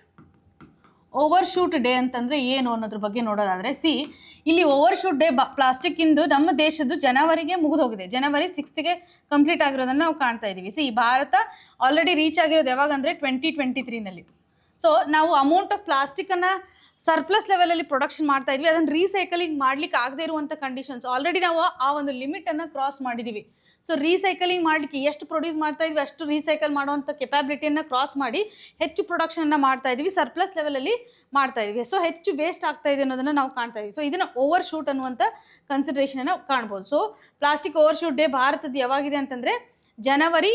A: over shoot day ಅಂತಂದರೆ ಏನು ಅನ್ನೋದ್ರ ಬಗ್ಗೆ ನೋಡೋದಾದರೆ, ಇಲ್ಲಿ ಓವರ್ ಶೂಟ್ ಡೇ ಪ್ಲಾಸ್ಟಿಕ್ಕಿಂದು ನಮ್ಮ ದೇಶದ್ದು ಜನವರಿಗೆ ಮುಗಿದೋಗಿದೆ. ಜನವರಿ 6ಗೆ ಕಂಪ್ಲೀಟ್ ಆಗಿರೋದನ್ನು ನಾವು ಕಾಣ್ತಾ ಇದ್ದೀವಿ. ಭಾರತ ಆಲ್ರೆಡಿ ರೀಚ್ ಆಗಿರೋದು ಯಾವಾಗಂದರೆ 2023ನಲ್ಲಿ. ಸೊ ನಾವು ಅಮೌಂಟ್ ಆಫ್ ಪ್ಲಾಸ್ಟಿಕ್ಕನ್ನು ಸರ್ಪ್ಲಸ್ ಲೆವೆಲಲ್ಲಿ ಪ್ರೊಡಕ್ಷನ್ ಮಾಡ್ತಾ ಇದ್ವಿ. ಅದನ್ನು ರೀಸೈಕಲಿಂಗ್ ಮಾಡ್ಲಿಕ್ಕೆ ಆಗದೇ ಇರುವಂಥ ಕಂಡೀಷನ್ಸ್, ಆಲ್ರೆಡಿ ನಾವು ಆ ಒಂದು ಲಿಮಿಟನ್ನು ಕ್ರಾಸ್ ಮಾಡಿದ್ದೀವಿ. ಸೊ ರೀಸೈಕಲಿಂಗ್ ಮಾಡಲಿಕ್ಕೆ ಎಷ್ಟು ಪ್ರೊಡ್ಯೂಸ್ ಮಾಡ್ತಾ ಇದ್ವಿ ಅಷ್ಟು ರೀಸೈಕಲ್ ಮಾಡುವಂಥ ಕೆಪಾಬಿಲಿಟಿಯನ್ನು ಕ್ರಾಸ್ ಮಾಡಿ ಹೆಚ್ಚು ಪ್ರೊಡಕ್ಷನನ್ನು ಮಾಡ್ತಾ ಇದ್ದೀವಿ, ಸರ್ಪ್ಲಸ್ ಲೆವೆಲಲ್ಲಿ ಮಾಡ್ತಾ ಇದ್ದೀವಿ. ಸೊ ಹೆಚ್ಚು ವೇಸ್ಟ್ ಆಗ್ತಾ ಇದೆ ಅನ್ನೋದನ್ನು ನಾವು ಕಾಣ್ತಾ ಇದ್ದೀವಿ. ಸೊ ಇದನ್ನು ಓವರ್ ಶೂಟ್ ಅನ್ನುವಂಥ ಕನ್ಸಿಡ್ರೇಷನನ್ನು ಕಾಣ್ಬೋದು. So plastic over shoot day ಭಾರತದ್ದು ಯಾವಾಗಿದೆ ಅಂತಂದರೆ ಜನವರಿ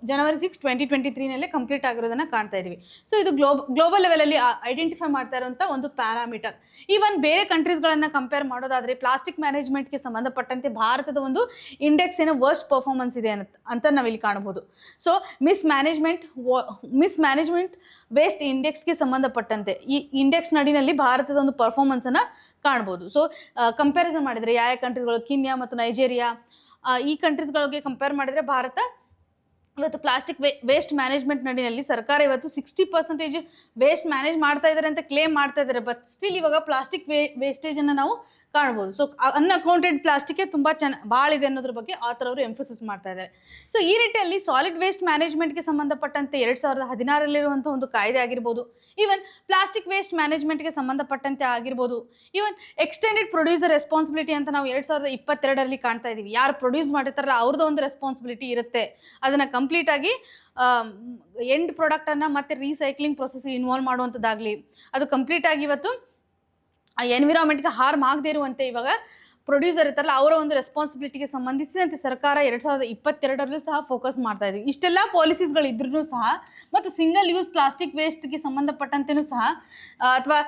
A: ಜನವರಿ 6 2023 ಕಂಪ್ಲೀಟ್ ಆಗಿರೋದನ್ನ ಕಾಣ್ತಾ ಇದೀವಿ. ಸೊ ಇದು ಗ್ಲೋಬಲ್ ಲೆವೆಲಲ್ಲಿ ಐಡೆಂಟಿಫೈ ಮಾಡ್ತಾ ಇರುವಂಥ ಒಂದು ಪ್ಯಾರಾಮೀಟರ್. ಈವನ್ ಬೇರೆ ಕಂಟ್ರೀಸ್ಗಳನ್ನ ಕಂಪೇರ್ ಮಾಡೋದಾದ್ರೆ ಪ್ಲಾಸ್ಟಿಕ್ ಮ್ಯಾನೇಜ್ಮೆಂಟ್ಗೆ ಸಂಬಂಧಪಟ್ಟಂತೆ ಭಾರತದ ಒಂದು ಇಂಡೆಕ್ಸ್ ಏನೋ ವರ್ಸ್ಟ್ ಪರ್ಫಾರ್ಮೆನ್ಸ್ ಇದೆ ಅಂತ ನಾವಿಲ್ಲಿ ಕಾಣಬಹುದು. ಸೊ ಮಿಸ್ ಮ್ಯಾನೇಜ್ಮೆಂಟ್ ವೇಸ್ಟ್ ಇಂಡೆಕ್ಸ್ಗೆ ಸಂಬಂಧಪಟ್ಟಂತೆ ಈ ಇಂಡೆಕ್ಸ್ ನಡಿನಲ್ಲಿ ಭಾರತದ ಒಂದು ಪರ್ಫಾರ್ಮೆನ್ಸನ್ನು ಕಾಣ್ಬೋದು. ಸೊ ಕಂಪ್ಯಾರಿಸನ್ ಮಾಡಿದರೆ ಯಾವ ಕಂಟ್ರೀಸ್ಗಳು, ಕೀನ್ಯಾ ಮತ್ತು ನೈಜೇರಿಯಾ, ಈ ಕಂಟ್ರೀಸ್ಗಳಿಗೆ ಕಂಪೇರ್ ಮಾಡಿದರೆ ಭಾರತ ಇವತ್ತು ಪ್ಲಾಸ್ಟಿಕ್ ವೇಸ್ಟ್ ಮ್ಯಾನೇಜ್ಮೆಂಟ್ ನಡಿನಲ್ಲಿ ಸರ್ಕಾರ ಇವತ್ತು 60% ವೇಸ್ಟ್ ಮ್ಯಾನೇಜ್ ಮಾಡ್ತಾ ಇದ್ದಾರೆ ಅಂತ ಕ್ಲೇಮ್ ಮಾಡ್ತಾ ಇದ್ದಾರೆ. ಬಟ್ ಸ್ಟಿಲ್ ಇವಾಗ ಪ್ಲಾಸ್ಟಿಕ್ ವೇಸ್ಟೇಜನ್ನು ನಾವು ಕಾಣ್ಬೋದು. ಸೊ ಅನ್ಅಕೌಂಟೆಡ್ ಪ್ಲಾಸ್ಟಿಕ್ ತುಂಬ ಭಾಳ ಇದೆ ಅನ್ನೋದ್ರ ಬಗ್ಗೆ ಆಥರ್ ಅವರು ಎಂಫೋಸಿಸ್ ಮಾಡ್ತಾ ಇದ್ದಾರೆ. ಸೊ ಈ ನಿಟ್ಟಿನಲ್ಲಿ ಸಾಲಿಡ್ ವೇಸ್ಟ್ ಮ್ಯಾನೇಜ್ಮೆಂಟ್ಗೆ ಸಂಬಂಧಪಟ್ಟಂತೆ 2016ರಲ್ಲಿರುವಂಥ ಒಂದು ಕಾಯ್ದೆ ಆಗಿರ್ಬೋದು, ಈವನ್ ಪ್ಲಾಸ್ಟಿಕ್ ವೇಸ್ಟ್ ಮ್ಯಾನೇಜ್ಮೆಂಟ್ಗೆ ಸಂಬಂಧಪಟ್ಟಂತೆ ಆಗಿರ್ಬೋದು, ಈವನ್ ಎಕ್ಸ್ಟೆಂಡೆಡ್ ಪ್ರೊಡ್ಯೂಸರ್ ರೆಸ್ಪಾನ್ಸಿಬಿಲಿಟಿ ಅಂತ ನಾವು 2022ರಲ್ಲಿ ಕಾಣ್ತಾ ಇದ್ದೀವಿ. ಯಾರು ಪ್ರೊಡ್ಯೂಸ್ ಮಾಡಿರ್ತಾರಲ್ಲ ಅವ್ರದ್ದು ಒಂದು ರೆಸ್ಪಾನ್ಸಿಬಿಲಿಟಿ ಇರುತ್ತೆ. ಅದನ್ನು ಕಂಪ್ಲೀಟ್ ಆಗಿ ಎಂಡ್ ಪ್ರಾಡಕ್ಟನ್ನು ಮತ್ತೆ ರೀಸೈಕ್ಲಿಂಗ್ ಪ್ರೊಸೆಸ್ಗೆ ಇನ್ವಾಲ್ವ್ ಮಾಡುವಂಥದ್ದಾಗಲಿ, ಅದು ಕಂಪ್ಲೀಟ್ ಆಗಿ ಇವತ್ತು ಎನ್ವಿರಾನ್ಮೆಂಟ್ಗೆ ಹಾರ್ಮ್ ಆಗದೆ ಇರುವಂತೆ ಇವಾಗ ಪ್ರೊಡ್ಯೂಸರ್ ಇರ್ತಾರಲ್ಲ ಅವರ ಒಂದು ರೆಸ್ಪಾನ್ಸಿಬಿಲಿಟಿಗೆ ಸಂಬಂಧಿಸಿದಂತೆ ಸರ್ಕಾರ 2022ರಲ್ಲೂ ಸಹ ಫೋಕಸ್ ಮಾಡ್ತಾ ಇದ್ವಿ. ಇಷ್ಟೆಲ್ಲ ಪಾಲಿಸೀಸ್ಗಳು ಇದ್ರೂ ಸಹ ಮತ್ತು ಸಿಂಗಲ್ ಯೂಸ್ ಪ್ಲಾಸ್ಟಿಕ್ ವೇಸ್ಟ್ಗೆ ಸಂಬಂಧಪಟ್ಟಂತೆಯೂ ಸಹ ಅಥವಾ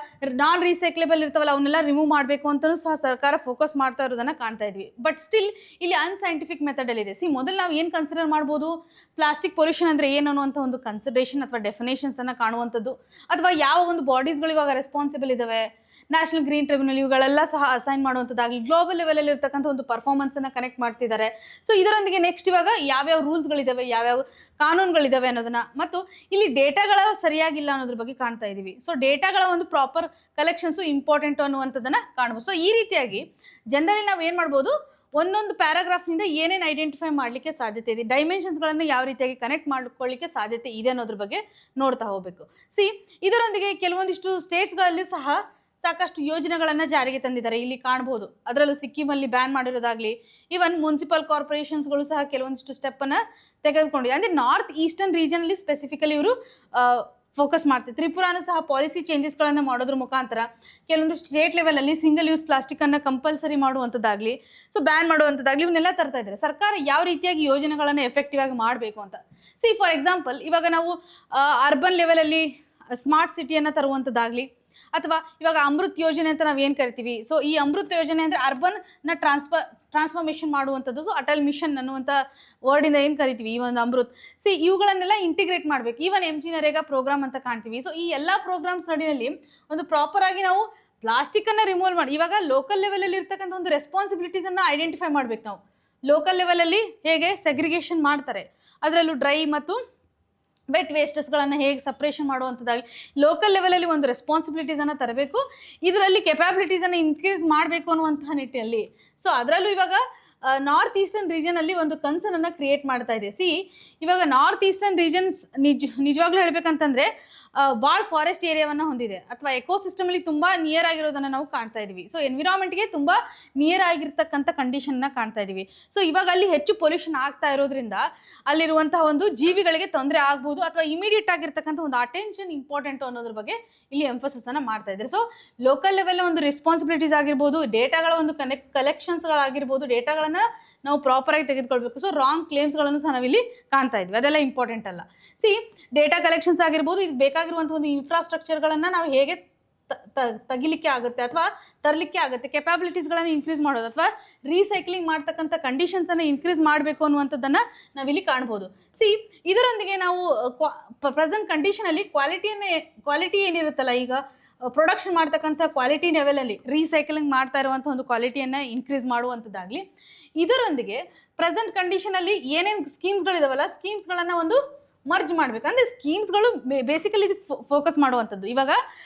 A: ನಾನ್ ರೀಸೈಕ್ಲೇಬಲ್ ಇರ್ತಾವಲ್ಲ ಅವನ್ನೆಲ್ಲ ರಿಮೂವ್ ಮಾಡಬೇಕು ಅಂತಲೂ ಸಹ ಸರ್ಕಾರ ಫೋಕಸ್ ಮಾಡ್ತಾ ಇರೋದನ್ನು ಕಾಣ್ತಾ ಇದ್ವಿ. ಬಟ್ ಸ್ಟಿಲ್ ಇಲ್ಲಿ ಅನ್ಸೈಂಟಿಫಿಕ್ ಮೆಥಡಲ್ಲಿದೆ. ಮೊದಲು ನಾವು ಏನು ಕನ್ಸಿಡರ್ ಮಾಡ್ಬೋದು, ಪ್ಲಾಸ್ಟಿಕ್ ಪೊಲ್ಯೂಷನ್ ಅಂದರೆ ಏನು ಅನ್ನುವಂಥ ಒಂದು ಕನ್ಸಿಡರೇಷನ್ ಅಥವಾ ಡೆಫಿನೇಷನ್ಸನ್ನು ಕಾಣುವಂಥದ್ದು, ಅಥವಾ ಯಾವ ಒಂದು ಬಾಡೀಸ್ಗಳು ಇವಾಗ ರೆಸ್ಪಾನ್ಸಿಬಲ್ ಇದ್ದಾವೆ, ನ್ಯಾಷನಲ್ ಗ್ರೀನ್ ಟ್ರಿಬ್ಯುನಲ್ ಇವುಗಳೆಲ್ಲ ಸಹ ಅಸೈನ್ ಮಾಡುವಂಥದ್ದಾಗಲಿ, ಗ್ಲೋಬಲ್ ಲೆವೆಲಲ್ಲಿ ಇರ್ತಕ್ಕಂಥ ಒಂದು ಪರ್ಫಾರ್ಮೆನ್ಸನ್ನು ಕನೆಕ್ಟ್ ಮಾಡ್ತಿದ್ದಾರೆ. ಸೊ ಇದರೊಂದಿಗೆ ನೆಕ್ಸ್ಟ್ ಇವಾಗ ಯಾವ್ಯಾವ ರೂಲ್ಸ್ಗಳಿದ್ದಾವೆ, ಯಾವ್ಯಾವ ಕಾನೂನುಗಳಿದ್ದಾವೆ ಅನ್ನೋದನ್ನ, ಮತ್ತು ಇಲ್ಲಿ ಡೇಟಾಗಳ ಸರಿಯಾಗಿಲ್ಲ ಅನ್ನೋದ್ರ ಬಗ್ಗೆ ಕಾಣ್ತಾ ಇದ್ದೀವಿ. ಸೊ ಡೇಟಾಗಳ ಒಂದು ಪ್ರಾಪರ್ ಕಲೆಕ್ಷನ್ಸು ಇಂಪಾರ್ಟೆಂಟ್ ಅನ್ನುವಂಥದ್ದನ್ನು ಕಾಣ್ಬೋದು. ಸೊ ಈ ರೀತಿಯಾಗಿ ಜನರಲಿ ನಾವು ಏನು ಮಾಡ್ಬೋದು, ಒಂದೊಂದು ಪ್ಯಾರಾಗ್ರಾಫ್ನಿಂದ ಏನೇನು ಐಡೆಂಟಿಫೈ ಮಾಡಲಿಕ್ಕೆ ಸಾಧ್ಯತೆ ಇದೆ, ಡೈಮೆನ್ಷನ್ಸ್ಗಳನ್ನು ಯಾವ ರೀತಿಯಾಗಿ ಕನೆಕ್ಟ್ ಮಾಡ್ಕೊಳ್ಳಿಕ್ಕೆ ಸಾಧ್ಯತೆ ಇದೆ ಅನ್ನೋದ್ರ ಬಗ್ಗೆ ನೋಡ್ತಾ ಹೋಗಬೇಕು. ಇದರೊಂದಿಗೆ ಕೆಲವೊಂದಿಷ್ಟು ಸ್ಟೇಟ್ಸ್ಗಳಲ್ಲಿ ಸಹ ಸಾಕಷ್ಟು ಯೋಜನೆಗಳನ್ನು ಜಾರಿಗೆ ತಂದಿದ್ದಾರೆ, ಇಲ್ಲಿ ಕಾಣ್ಬೋದು. ಅದರಲ್ಲೂ ಸಿಕ್ಕಿಮಲ್ಲಿ ಬ್ಯಾನ್ ಮಾಡಿರೋದಾಗಲಿ, ಈವನ್ ಮುನ್ಸಿಪಲ್ ಕಾರ್ಪೊರೇಷನ್ಸ್ಗಳು ಸಹ ಕೆಲವೊಂದಿಷ್ಟು ಸ್ಟೆಪ್ಪನ್ನು ತೆಗೆದುಕೊಂಡಿದೆ. ಅಂದರೆ ನಾರ್ತ್ ಈಸ್ಟರ್ನ್ ರೀಜನಲ್ಲಿ ಸ್ಪೆಸಿಫಿಕಲಿ ಇವರು ಫೋಕಸ್ ಮಾಡ್ತಾರೆ. ತ್ರಿಪುರಾನು ಸಹ ಪಾಲಿಸಿ ಚೇಂಜಸ್ಗಳನ್ನು ಮಾಡೋದ್ರ ಮುಖಾಂತರ ಕೆಲವೊಂದು ಸ್ಟೇಟ್ ಲೆವೆಲಲ್ಲಿ ಸಿಂಗಲ್ ಯೂಸ್ ಪ್ಲಾಸ್ಟಿಕ್ಕನ್ನು ಕಂಪಲ್ಸರಿ ಮಾಡುವಂಥದ್ದಾಗಲಿ, ಸೊ ಬ್ಯಾನ್ ಮಾಡುವಂಥದ್ದಾಗಲಿ ಇವನ್ನೆಲ್ಲ ತರ್ತಾ ಇದ್ದಾರೆ. ಸರ್ಕಾರ ಯಾವ ರೀತಿಯಾಗಿ ಯೋಜನೆಗಳನ್ನು ಎಫೆಕ್ಟಿವ್ ಆಗಿ ಮಾಡಬೇಕು ಅಂತ. ಫಾರ್ ಎಕ್ಸಾಂಪಲ್ ಇವಾಗ ನಾವು ಅರ್ಬನ್ ಲೆವೆಲಲ್ಲಿ ಸ್ಮಾರ್ಟ್ ಸಿಟಿಯನ್ನು ತರುವಂಥದ್ದಾಗಲಿ, ಅಥವಾ ಇವಾಗ ಅಮೃತ್ ಯೋಜನೆ ಅಂತ ನಾವು ಏನು ಕರಿತೀವಿ. ಸೊ ಈ ಅಮೃತ್ ಯೋಜನೆ ಅಂದರೆ ಅರ್ಬನ್ನ ಟ್ರಾನ್ಸ್ಫಾರ್ಮೇಷನ್ ಮಾಡುವಂಥದ್ದು. ಸೊ ಅಟಲ್ ಮಿಷನ್ ಅನ್ನುವಂಥ ವರ್ಡಿಂದ ಏನು ಕರಿತೀವಿ ಈ ಒಂದು ಅಮೃತ್. ಇವುಗಳನ್ನೆಲ್ಲ ಇಂಟಿಗ್ರೇಟ್ ಮಾಡಬೇಕು. ಈವನ್ MG ನರೇಗಾ ಪ್ರೋಗ್ರಾಮ್ ಅಂತ ಕಾಣ್ತೀವಿ. ಸೊ ಈ ಎಲ್ಲ ಪ್ರೋಗ್ರಾಮ್ಸ್ ನಡಿನಲ್ಲಿ ಒಂದು ಪ್ರಾಪರ್ ಆಗಿ ನಾವು ಪ್ಲಾಸ್ಟಿಕ್ಕನ್ನು ರಿಮೂವ್ ಮಾಡಿ, ಇವಾಗ ಲೋಕಲ್ ಲೆವೆಲಲ್ಲಿ ಇರ್ತಕ್ಕಂಥ ಒಂದು ರೆಸ್ಪಾನ್ಸಿಬಿಲಿಟೀಸನ್ನು ಐಡೆಂಟಿಫೈ ಮಾಡಬೇಕು. ನಾವು ಲೋಕಲ್ ಲೆವೆಲಲ್ಲಿ ಹೇಗೆ ಸೆಗ್ರಿಗೇಷನ್ ಮಾಡ್ತಾರೆ, ಅದರಲ್ಲೂ ಡ್ರೈ ಮತ್ತು ವೆಟ್ ವೇಸ್ಟಸ್ಗಳನ್ನು ಹೇಗೆ ಸಪ್ರೇಷನ್ ಮಾಡುವಂಥದ್ದಾಗಲಿ, ಲೋಕಲ್ ಲೆವೆಲಲ್ಲಿ ಒಂದು ರೆಸ್ಪಾನ್ಸಿಬಿಲಿಟೀಸನ್ನು ತರಬೇಕು. ಇದರಲ್ಲಿ ಕೆಪಾಬಿಲಿಟೀಸನ್ನು ಇನ್ಕ್ರೀಸ್ ಮಾಡಬೇಕು ಅನ್ನುವಂತಹ ನಿಟ್ಟಿನಲ್ಲಿ. ಸೊ ಅದರಲ್ಲೂ ಇವಾಗ ನಾರ್ತ್ ಈಸ್ಟರ್ನ್ ರೀಜನಲ್ಲಿ ಒಂದು ಕನ್ಸರ್ನನ್ನು ಕ್ರಿಯೇಟ್ ಮಾಡ್ತಾ ಇದೆ. ಇವಾಗ ನಾರ್ತ್ ಈಸ್ಟರ್ನ್ ರೀಜನ್ಸ್ ನಿಜವಾಗ್ಲೂ ಹೇಳಬೇಕಂತಂದರೆ ಭಾಳ ಫಾರೆಸ್ಟ್ ಏರಿಯಾವನ್ನು ಹೊಂದಿದೆ, ಅಥವಾ ಎಕೋಸಿಸ್ಟಮಲ್ಲಿ ತುಂಬ ನಿಯರ್ ಆಗಿರೋದನ್ನು ನಾವು ಕಾಣ್ತಾ ಇದ್ದೀವಿ. ಸೊ ಎನ್ವಿರಾನ್ಮೆಂಟ್ಗೆ ತುಂಬ ನಿಯರ್ ಆಗಿರ್ತಕ್ಕಂಥ ಕಂಡೀಷನ್ನ ಕಾಣ್ತಾ ಇದ್ದೀವಿ. ಸೊ ಇವಾಗ ಅಲ್ಲಿ ಹೆಚ್ಚು ಪೊಲ್ಯೂಷನ್ ಆಗ್ತಾ ಇರೋದ್ರಿಂದ ಅಲ್ಲಿರುವಂತಹ ಒಂದು ಜೀವಿಗಳಿಗೆ ತೊಂದರೆ ಆಗ್ಬೋದು, ಅಥವಾ ಇಮಿಡಿಯೇಟ್ ಆಗಿರ್ತಕ್ಕಂಥ ಒಂದು ಅಟೆನ್ಷನ್ ಇಂಪಾರ್ಟೆಂಟು ಅನ್ನೋದ್ರ ಬಗ್ಗೆ ಇಲ್ಲಿ ಎಂಫೋಸಿಸನ್ನು ಮಾಡ್ತಾ ಇದ್ದಾರೆ. ಸೊ ಲೋಕಲ್ ಲೆವೆಲ್ ಒಂದು ರೆಸ್ಪಾನ್ಸಿಬಿಲಿಟೀಸ್ ಆಗಿರ್ಬೋದು, ಡೇಟಾಗಳ ಒಂದು ಕಲೆಕ್ಷನ್ಸ್ಗಳಾಗಿರ್ಬೋದು, ಡೇಟಾಗಳನ್ನು ನಾವು ಪ್ರಾಪರಾಗಿ ತೆಗೆದುಕೊಳ್ಬೇಕು. ಸೊ ರಾಂಗ್ ಕ್ಲೇಮ್ಸ್ಗಳನ್ನು ಸಹ ನಾವಿಲ್ಲಿ ಕಾಣ್ತಾ ಇದ್ವಿ, ಅದೆಲ್ಲ ಇಂಪಾರ್ಟೆಂಟ್ ಅಲ್ಲ. ಡೇಟಾ ಕಲೆಕ್ಷನ್ಸ್ ಆಗಿರ್ಬೋದು, ಇದಕ್ಕೆ ಬೇಕಾಗಿರುವಂಥ ಒಂದು ಇನ್ಫ್ರಾಸ್ಟ್ರಕ್ಚರ್ಗಳನ್ನು ನಾವು ಹೇಗೆ ತೆಗಿಲಿಕ್ಕೆ ಆಗುತ್ತೆ ಅಥವಾ ತರಲಿಕ್ಕೆ ಆಗುತ್ತೆ, ಕೆಪಾಬಿಲಿಟೀಸ್ಗಳನ್ನು ಇನ್ಕ್ರೀಸ್ ಮಾಡೋದು ಅಥವಾ ರೀಸೈಕ್ಲಿಂಗ್ ಮಾಡ್ತಕ್ಕಂಥ ಕಂಡೀಷನ್ಸನ್ನು ಇನ್ಕ್ರೀಸ್ ಮಾಡಬೇಕು ಅನ್ನುವಂಥದ್ದನ್ನು ನಾವಿಲ್ಲಿ ಕಾಣ್ಬೋದು. ಇದರೊಂದಿಗೆ ನಾವು ಪ್ರೆಸೆಂಟ್ ಕಂಡೀಷನಲ್ಲಿ ಕ್ವಾಲಿಟಿ ಏನಿರುತ್ತಲ್ಲ, ಈಗ ಪ್ರೊಡಕ್ಷನ್ ಮಾಡ್ತಕ್ಕಂಥ ಕ್ವಾಲಿಟಿ ಲೆವೆಲಲ್ಲಿ ರೀಸೈಕ್ಲಿಂಗ್ ಮಾಡ್ತಾ ಇರುವಂಥ ಒಂದು ಕ್ವಾಲಿಟಿಯನ್ನು ಇನ್ಕ್ರೀಸ್ ಮಾಡುವಂಥದ್ದಾಗಲಿ, ಇದರೊಂದಿಗೆ ಪ್ರೆಸೆಂಟ್ ಕಂಡೀಷನಲ್ಲಿ ಏನೇನು ಸ್ಕೀಮ್ಸ್ಗಳಿದಾವಲ್ಲ ಸ್ಕೀಮ್ಸ್ಗಳನ್ನು ಒಂದು ಮರ್ಜ್ ಮಾಡಬೇಕು. ಅಂದರೆ ಸ್ಕೀಮ್ಸ್ಗಳು ಬೇಸಿಕಲಿ ಇದಕ್ಕೆ ಫೋಕಸ್ ಮಾಡುವಂಥದ್ದು. ಇವಾಗ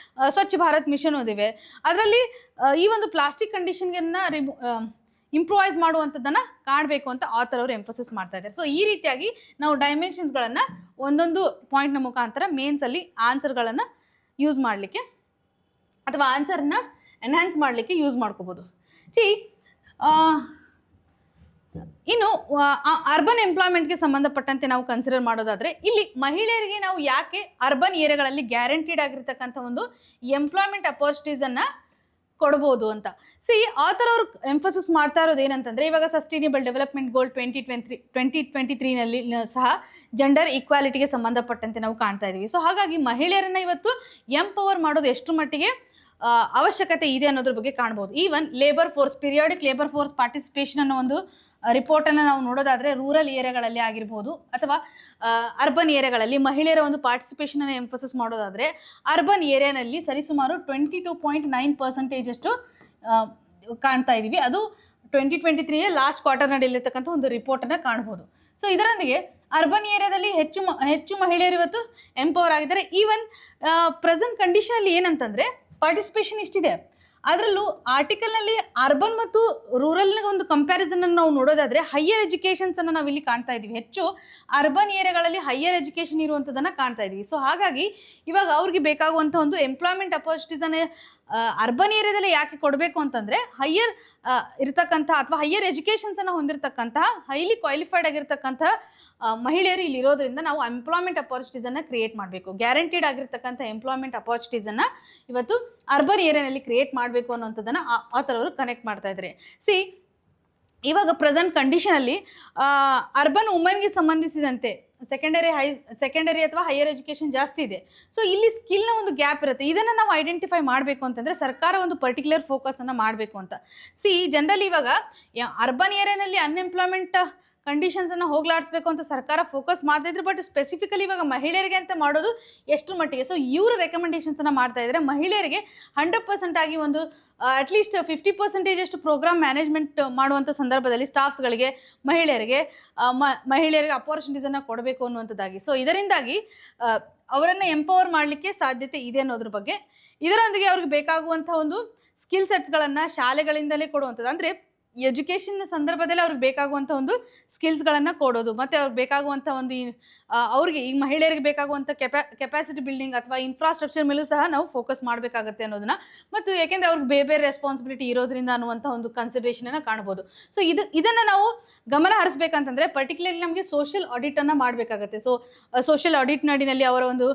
A: ಸ್ವಚ್ಛ ಭಾರತ್ ಮಿಷನ್ ಓದಿವೆ, ಅದರಲ್ಲಿ ಈ ಒಂದು ಪ್ಲಾಸ್ಟಿಕ್ ಕಂಡೀಷನ್ಗನ್ನು ಇಂಪ್ರೂವೈಸ್ ಮಾಡುವಂಥದ್ದನ್ನು ಕಾಣಬೇಕು ಅಂತ ಆಥರ್ ಅವರು ಎಂಫೋಸಿಸ್ ಮಾಡ್ತಾ ಇದ್ದಾರೆ. ಸೊ ಈ ರೀತಿಯಾಗಿ ನಾವು ಡೈಮೆನ್ಷನ್ಸ್ಗಳನ್ನು ಒಂದೊಂದು ಪಾಯಿಂಟ್ನ ಮುಖಾಂತರ ಮೇನ್ಸಲ್ಲಿ ಆನ್ಸರ್ಗಳನ್ನು ಯೂಸ್ ಮಾಡಲಿಕ್ಕೆ ಅಥವಾ ಆನ್ಸರ್ನ ಎನ್ಹ್ಯಾನ್ಸ್ ಮಾಡಲಿಕ್ಕೆ ಯೂಸ್ ಮಾಡ್ಕೋಬೋದು. ಇನ್ನು ಅರ್ಬನ್ ಎಂಪ್ಲಾಯ್ಮೆಂಟ್ಗೆ ಸಂಬಂಧಪಟ್ಟಂತೆ ನಾವು ಕನ್ಸಿಡರ್ ಮಾಡೋದಾದರೆ, ಇಲ್ಲಿ ಮಹಿಳೆಯರಿಗೆ ನಾವು ಯಾಕೆ ಅರ್ಬನ್ ಏರಿಯಾಗಳಲ್ಲಿ ಗ್ಯಾರಂಟಿಡ್ ಆಗಿರ್ತಕ್ಕಂಥ ಒಂದು ಎಂಪ್ಲಾಯ್ಮೆಂಟ್ ಅಪರ್ಚುನಿಟೀಸನ್ನು ಕೊಡ್ಬೋದು ಅಂತ. ಆಥರ್ ಅವ್ರು ಎಂಫಸಿಸ್ ಮಾಡ್ತಾ ಇರೋದು ಏನಂತಂದ್ರೆ, ಇವಾಗ ಸಸ್ಟೈನೇಬಲ್ ಡೆವಲಪ್ಮೆಂಟ್ ಗೋಲ್ 2023ನಲ್ಲಿ ಸಹ ಜೆಂಡರ್ ಈಕ್ವಾಲಿಟಿಗೆ ಸಂಬಂಧಪಟ್ಟಂತೆ ನಾವು ಕಾಣ್ತಾ ಇದೀವಿ. ಸೊ ಹಾಗಾಗಿ ಮಹಿಳೆಯರನ್ನ ಇವತ್ತು ಎಂಪವರ್ ಮಾಡೋದು ಎಷ್ಟು ಮಟ್ಟಿಗೆ ಅವಶ್ಯಕತೆ ಇದೆ ಅನ್ನೋದ್ರ ಬಗ್ಗೆ ಕಾಣ್ಬೋದು. Even labour force, periodic labour force participation ಅನ್ನೋ ಒಂದು ರಿಪೋರ್ಟನ್ನು ನಾವು ನೋಡೋದಾದರೆ ರೂರಲ್ ಏರಿಯಾಗಳಲ್ಲಿ ಆಗಿರ್ಬೋದು ಅಥವಾ ಅರ್ಬನ್ ಏರಿಯಾಗಳಲ್ಲಿ ಮಹಿಳೆಯರ ಒಂದು ಪಾರ್ಟಿಸಿಪೇಷನನ್ನು ಎಂಫಸಿಸ್ ಮಾಡೋದಾದರೆ ಅರ್ಬನ್ ಏರಿಯಾನಲ್ಲಿ ಸರಿಸುಮಾರು 22.9% ಅಷ್ಟು ಕಾಣ್ತಾ ಇದ್ದೀವಿ. ಅದು 2023 ಲಾಸ್ಟ್ ಕ್ವಾರ್ಟರ್ ನಡೆಯಲಿರ್ತಕ್ಕಂಥ ಒಂದು ರಿಪೋರ್ಟನ್ನು ಕಾಣ್ಬೋದು. ಸೊ ಇದರೊಂದಿಗೆ ಅರ್ಬನ್ ಏರಿಯಾದಲ್ಲಿ ಹೆಚ್ಚು ಮಹಿಳೆಯರು ಇವತ್ತು ಎಂಪವರ್ ಆಗಿದ್ದಾರೆ. ಈವನ್ ಪ್ರೆಸೆಂಟ್ ಕಂಡೀಷನಲ್ಲಿ ಏನಂತಂದರೆ ಪಾರ್ಟಿಸಿಪೇಷನ್ ಇಷ್ಟಿದೆ, ಅದರಲ್ಲೂ ಆರ್ಟಿಕಲ್ನಲ್ಲಿ ಅರ್ಬನ್ ಮತ್ತು ರೂರಲ್ನ ಒಂದು ಕಂಪ್ಯಾರಿಸನ್ ಅನ್ನು ನಾವು ನೋಡೋದಾದ್ರೆ ಹೈಯರ್ ಎಜುಕೇಷನ್ಸ್ ಅನ್ನು ನಾವು ಇಲ್ಲಿ ಕಾಣ್ತಾ ಇದೀವಿ. ಹೆಚ್ಚು ಅರ್ಬನ್ ಏರಿಯಾಗಳಲ್ಲಿ ಹೈಯರ್ ಎಜುಕೇಷನ್ ಇರುವಂಥದ್ದನ್ನು ಕಾಣ್ತಾ ಇದೀವಿ. ಸೊ ಹಾಗಾಗಿ ಇವಾಗ ಅವ್ರಿಗೆ ಬೇಕಾಗುವಂಥ ಒಂದು ಎಂಪ್ಲಾಯ್ಮೆಂಟ್ ಅಪರ್ಚುನಿಟೀಸ್ ಅನ್ನು ಅರ್ಬನ್ ಏರಿಯಾದಲ್ಲಿ ಯಾಕೆ ಕೊಡಬೇಕು ಅಂತಂದರೆ, ಹೈಯರ್ ಇರ್ತಕ್ಕಂಥ ಅಥವಾ ಹೈಯರ್ ಎಜುಕೇಷನ್ಸನ್ನು ಹೊಂದಿರತಕ್ಕಂತಹ ಹೈಲಿ ಕ್ವಾಲಿಫೈಡ್ ಆಗಿರ್ತಕ್ಕಂಥ ಮಹಿಳೆಯರು ಇಲ್ಲಿ ಇರೋದ್ರಿಂದ ನಾವು ಎಂಪ್ಲಾಯ್ಮೆಂಟ್ ಅಪರ್ಚುನಿಟೀಸನ್ನು ಕ್ರಿಯೇಟ್ ಮಾಡಬೇಕು. ಗ್ಯಾರಂಟಿಡ್ ಆಗಿರ್ತಕ್ಕಂಥ ಎಂಪ್ಲಾಯ್ಮೆಂಟ್ ಅಪರ್ಚುನಿಟೀಸನ್ನು ಇವತ್ತು ಅರ್ಬನ್ ಏರಿಯಾನಲ್ಲಿ ಕ್ರಿಯೇಟ್ ಮಾಡಬೇಕು ಅನ್ನೋಂಥದ್ದನ್ನು ಆ ಥರವರು ಕನೆಕ್ಟ್ ಮಾಡ್ತಾ ಇದ್ದಾರೆ. ಇವಾಗ ಪ್ರೆಸೆಂಟ್ ಕಂಡೀಷನಲ್ಲಿ ಅರ್ಬನ್ ವುಮೆನ್ಗೆ ಸಂಬಂಧಿಸಿದಂತೆ ಸೆಕೆಂಡರಿ ಅಥವಾ ಹೈಯರ್ ಎಜುಕೇಷನ್ ಜಾಸ್ತಿ ಇದೆ. ಸೊ ಇಲ್ಲಿ ಸ್ಕಿಲ್ನ ಒಂದು ಗ್ಯಾಪ್ ಇರುತ್ತೆ. ಇದನ್ನು ನಾವು ಐಡೆಂಟಿಫೈ ಮಾಡಬೇಕು ಅಂತಂದರೆ ಸರ್ಕಾರ ಒಂದು ಪರ್ಟಿಕ್ಯುಲರ್ ಫೋಕಸನ್ನು ಮಾಡಬೇಕು ಅಂತ. ಜನರಲಿ ಇವಾಗ ಅರ್ಬನ್ ಏರಿಯಾನಲ್ಲಿ ಅನ್ಎಂಪ್ಲಾಯ್ಮೆಂಟ್ ಕಂಡೀಷನ್ಸನ್ನು ಹೋಗ್ಲಾಡಿಸ್ಬೇಕು ಅಂತ ಸರ್ಕಾರ ಫೋಕಸ್ ಮಾಡ್ತಾ ಇದ್ರೆ, ಬಟ್ ಸ್ಪೆಸಿಫಿಕಲಿ ಇವಾಗ ಮಹಿಳೆಯರಿಗೆ ಅಂತ ಮಾಡೋದು ಎಷ್ಟು ಮಟ್ಟಿಗೆ. ಸೊ ಇವರು ರೆಕಮೆಂಡೇಷನ್ಸನ್ನು ಮಾಡ್ತಾ ಇದ್ದಾರೆ ಮಹಿಳೆಯರಿಗೆ 100% ಆಗಿ ಒಂದು ಅಟ್ಲೀಸ್ಟ್ 50% ಅಷ್ಟು ಪ್ರೋಗ್ರಾಮ್ ಮ್ಯಾನೇಜ್ಮೆಂಟ್ ಮಾಡುವಂಥ ಸಂದರ್ಭದಲ್ಲಿ ಸ್ಟಾಫ್ಸ್ಗಳಿಗೆ ಮಹಿಳೆಯರಿಗೆ ಅಪರ್ಚುನಿಟೀಸನ್ನು ಕೊಡಬೇಕು ಅನ್ನುವಂಥದ್ದಾಗಿ. ಸೊ ಇದರಿಂದಾಗಿ ಅವರನ್ನು ಎಂಪವರ್ ಮಾಡಲಿಕ್ಕೆ ಸಾಧ್ಯತೆ ಇದೆ ಅನ್ನೋದ್ರ ಬಗ್ಗೆ, ಇದರೊಂದಿಗೆ ಅವ್ರಿಗೆ ಬೇಕಾಗುವಂಥ ಒಂದು ಸ್ಕಿಲ್ ಸೆಟ್ಸ್ಗಳನ್ನು ಶಾಲೆಗಳಿಂದಲೇ ಕೊಡುವಂಥದ್ದು, ಅಂದರೆ ಎಜುಕೇಷನ್ ಸಂದರ್ಭದಲ್ಲಿ ಅವ್ರಿಗೆ ಬೇಕಾಗುವಂಥ ಒಂದು ಸ್ಕಿಲ್ಸ್ಗಳನ್ನು ಕೊಡೋದು, ಮತ್ತು ಅವ್ರಿಗೆ ಬೇಕಾಗುವಂಥ ಒಂದು ಅವ್ರಿಗೆ ಈ ಮಹಿಳೆಯರಿಗೆ ಬೇಕಾಗುವಂಥ ಕೆಪಾಸಿಟಿ ಬಿಲ್ಡಿಂಗ್ ಅಥವಾ ಇನ್ಫ್ರಾಸ್ಟ್ರಕ್ಚರ್ ಮೇಲೂ ಸಹ ನಾವು ಫೋಕಸ್ ಮಾಡಬೇಕಾಗತ್ತೆ ಅನ್ನೋದನ್ನ, ಮತ್ತು ಯಾಕೆಂದರೆ ಅವ್ರಿಗೆ ಬೇರೆ ರೆಸ್ಪಾನ್ಸಿಬಿಲಿಟಿ ಇರೋದ್ರಿಂದ ಅನ್ನುವಂಥ ಒಂದು ಕನ್ಸಿಡರೇಷನನ್ನು ಕಾಣ್ಬೋದು. ಸೊ ಇದನ್ನು ನಾವು ಗಮನ ಹರಿಸ್ಬೇಕಂತಂದರೆ ಪರ್ಟಿಕ್ಯುಲರ್ಲಿ ನಮಗೆ ಸೋಷಿಯಲ್ ಆಡಿಟನ್ನು ಮಾಡಬೇಕಾಗತ್ತೆ. ಸೊ ಸೋಷಿಯಲ್ ಆಡಿಟ್ ನಡಿನಲ್ಲಿ ಅವರ ಒಂದು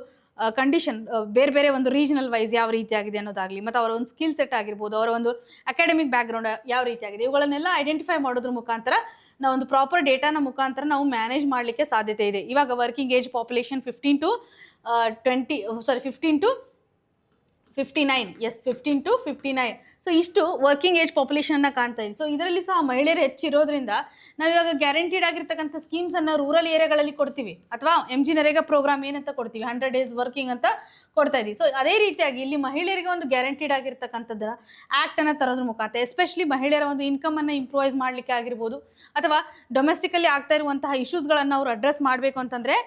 A: ಕಂಡೀಷನ್ ಬೇರೆ ಒಂದು ರೀಜನಲ್ ವೈಸ್ ಯಾವ ರೀತಿ ಆಗಿದೆ ಅನ್ನೋದಾಗಲಿ, ಮತ್ತು ಅವರ ಒಂದು ಸ್ಕಿಲ್ ಸೆಟ್ ಆಗಿರ್ಬೋದು, ಅವರ ಒಂದು ಅಕಾಡೆಮಿಕ್ ಬ್ಯಾಕ್ಗ್ರೌಂಡ್ ಯಾವ ರೀತಿ ಆಗಿದೆ, ಇವುಗಳನ್ನೆಲ್ಲ ಐಡೆಂಟಿಫೈ ಮಾಡೋದ್ರ ಮುಖಾಂತರ ನಾವು ಒಂದು ಪ್ರಾಪರ್ ಡೇಟಾನ ಮುಖಾಂತರ ನಾವು ಮ್ಯಾನೇಜ್ ಮಾಡಲಿಕ್ಕೆ ಸಾಧ್ಯತೆ ಇದೆ. ಇವಾಗ working age population 15 to 59. So ಇಷ್ಟು ವರ್ಕಿಂಗ್ ಏಜ್ ಪಾಪ್ಯುಲೇಷನ್ನ ಕಾಣ್ತಾ ಇದೆ. ಸೊ ಇದರಲ್ಲಿ ಸಹ ಮಹಿಳೆಯರು ಹೆಚ್ಚಿರೋದ್ರಿಂದ ನಾವಿವಾಗ ಗ್ಯಾರಂಟಿಡ್ ಆಗಿರ್ತಕ್ಕಂಥ ಸ್ಕೀಮ್ಸನ್ನು ರೂರಲ್ ಏರಿಯಾಗಳಲ್ಲಿ ಕೊಡ್ತೀವಿ, ಅಥವಾ MG ನರೇಗಾ ಪ್ರೋಗ್ರಾಮ್ ಏನಂತ ಕೊಡ್ತೀವಿ 100 days ವರ್ಕಿಂಗ್ ಅಂತ ಕೊಡ್ತಾ ಇದೀವಿ. ಸೊ ಅದೇ ರೀತಿಯಾಗಿ ಇಲ್ಲಿ ಮಹಿಳೆಯರಿಗೆ ಒಂದು ಗ್ಯಾರಂಟಿಡ್ ಆಗಿರ್ತಕ್ಕಂಥದ್ದು ಆ್ಯಕ್ಟನ್ನು ತರೋದ್ರ ಮುಖಾಂತರ ಎಸ್ಪೆಷಲಿ ಮಹಿಳೆಯರ ಒಂದು ಇನ್ಕಮನ್ನು ಇಂಪ್ರೂವೈಸ್ ಮಾಡಲಿಕ್ಕೆ ಆಗಿರ್ಬೋದು, ಅಥವಾ ಡೊಮೆಸ್ಟಿಕಲ್ಲಿ ಆಗ್ತಾ ಇರುವಂತಹ ಇಶ್ಯೂಸ್ಗಳನ್ನು ಅವರು ಅಡ್ರೆಸ್ ಮಾಡಬೇಕು ಅಂತಂದರೆ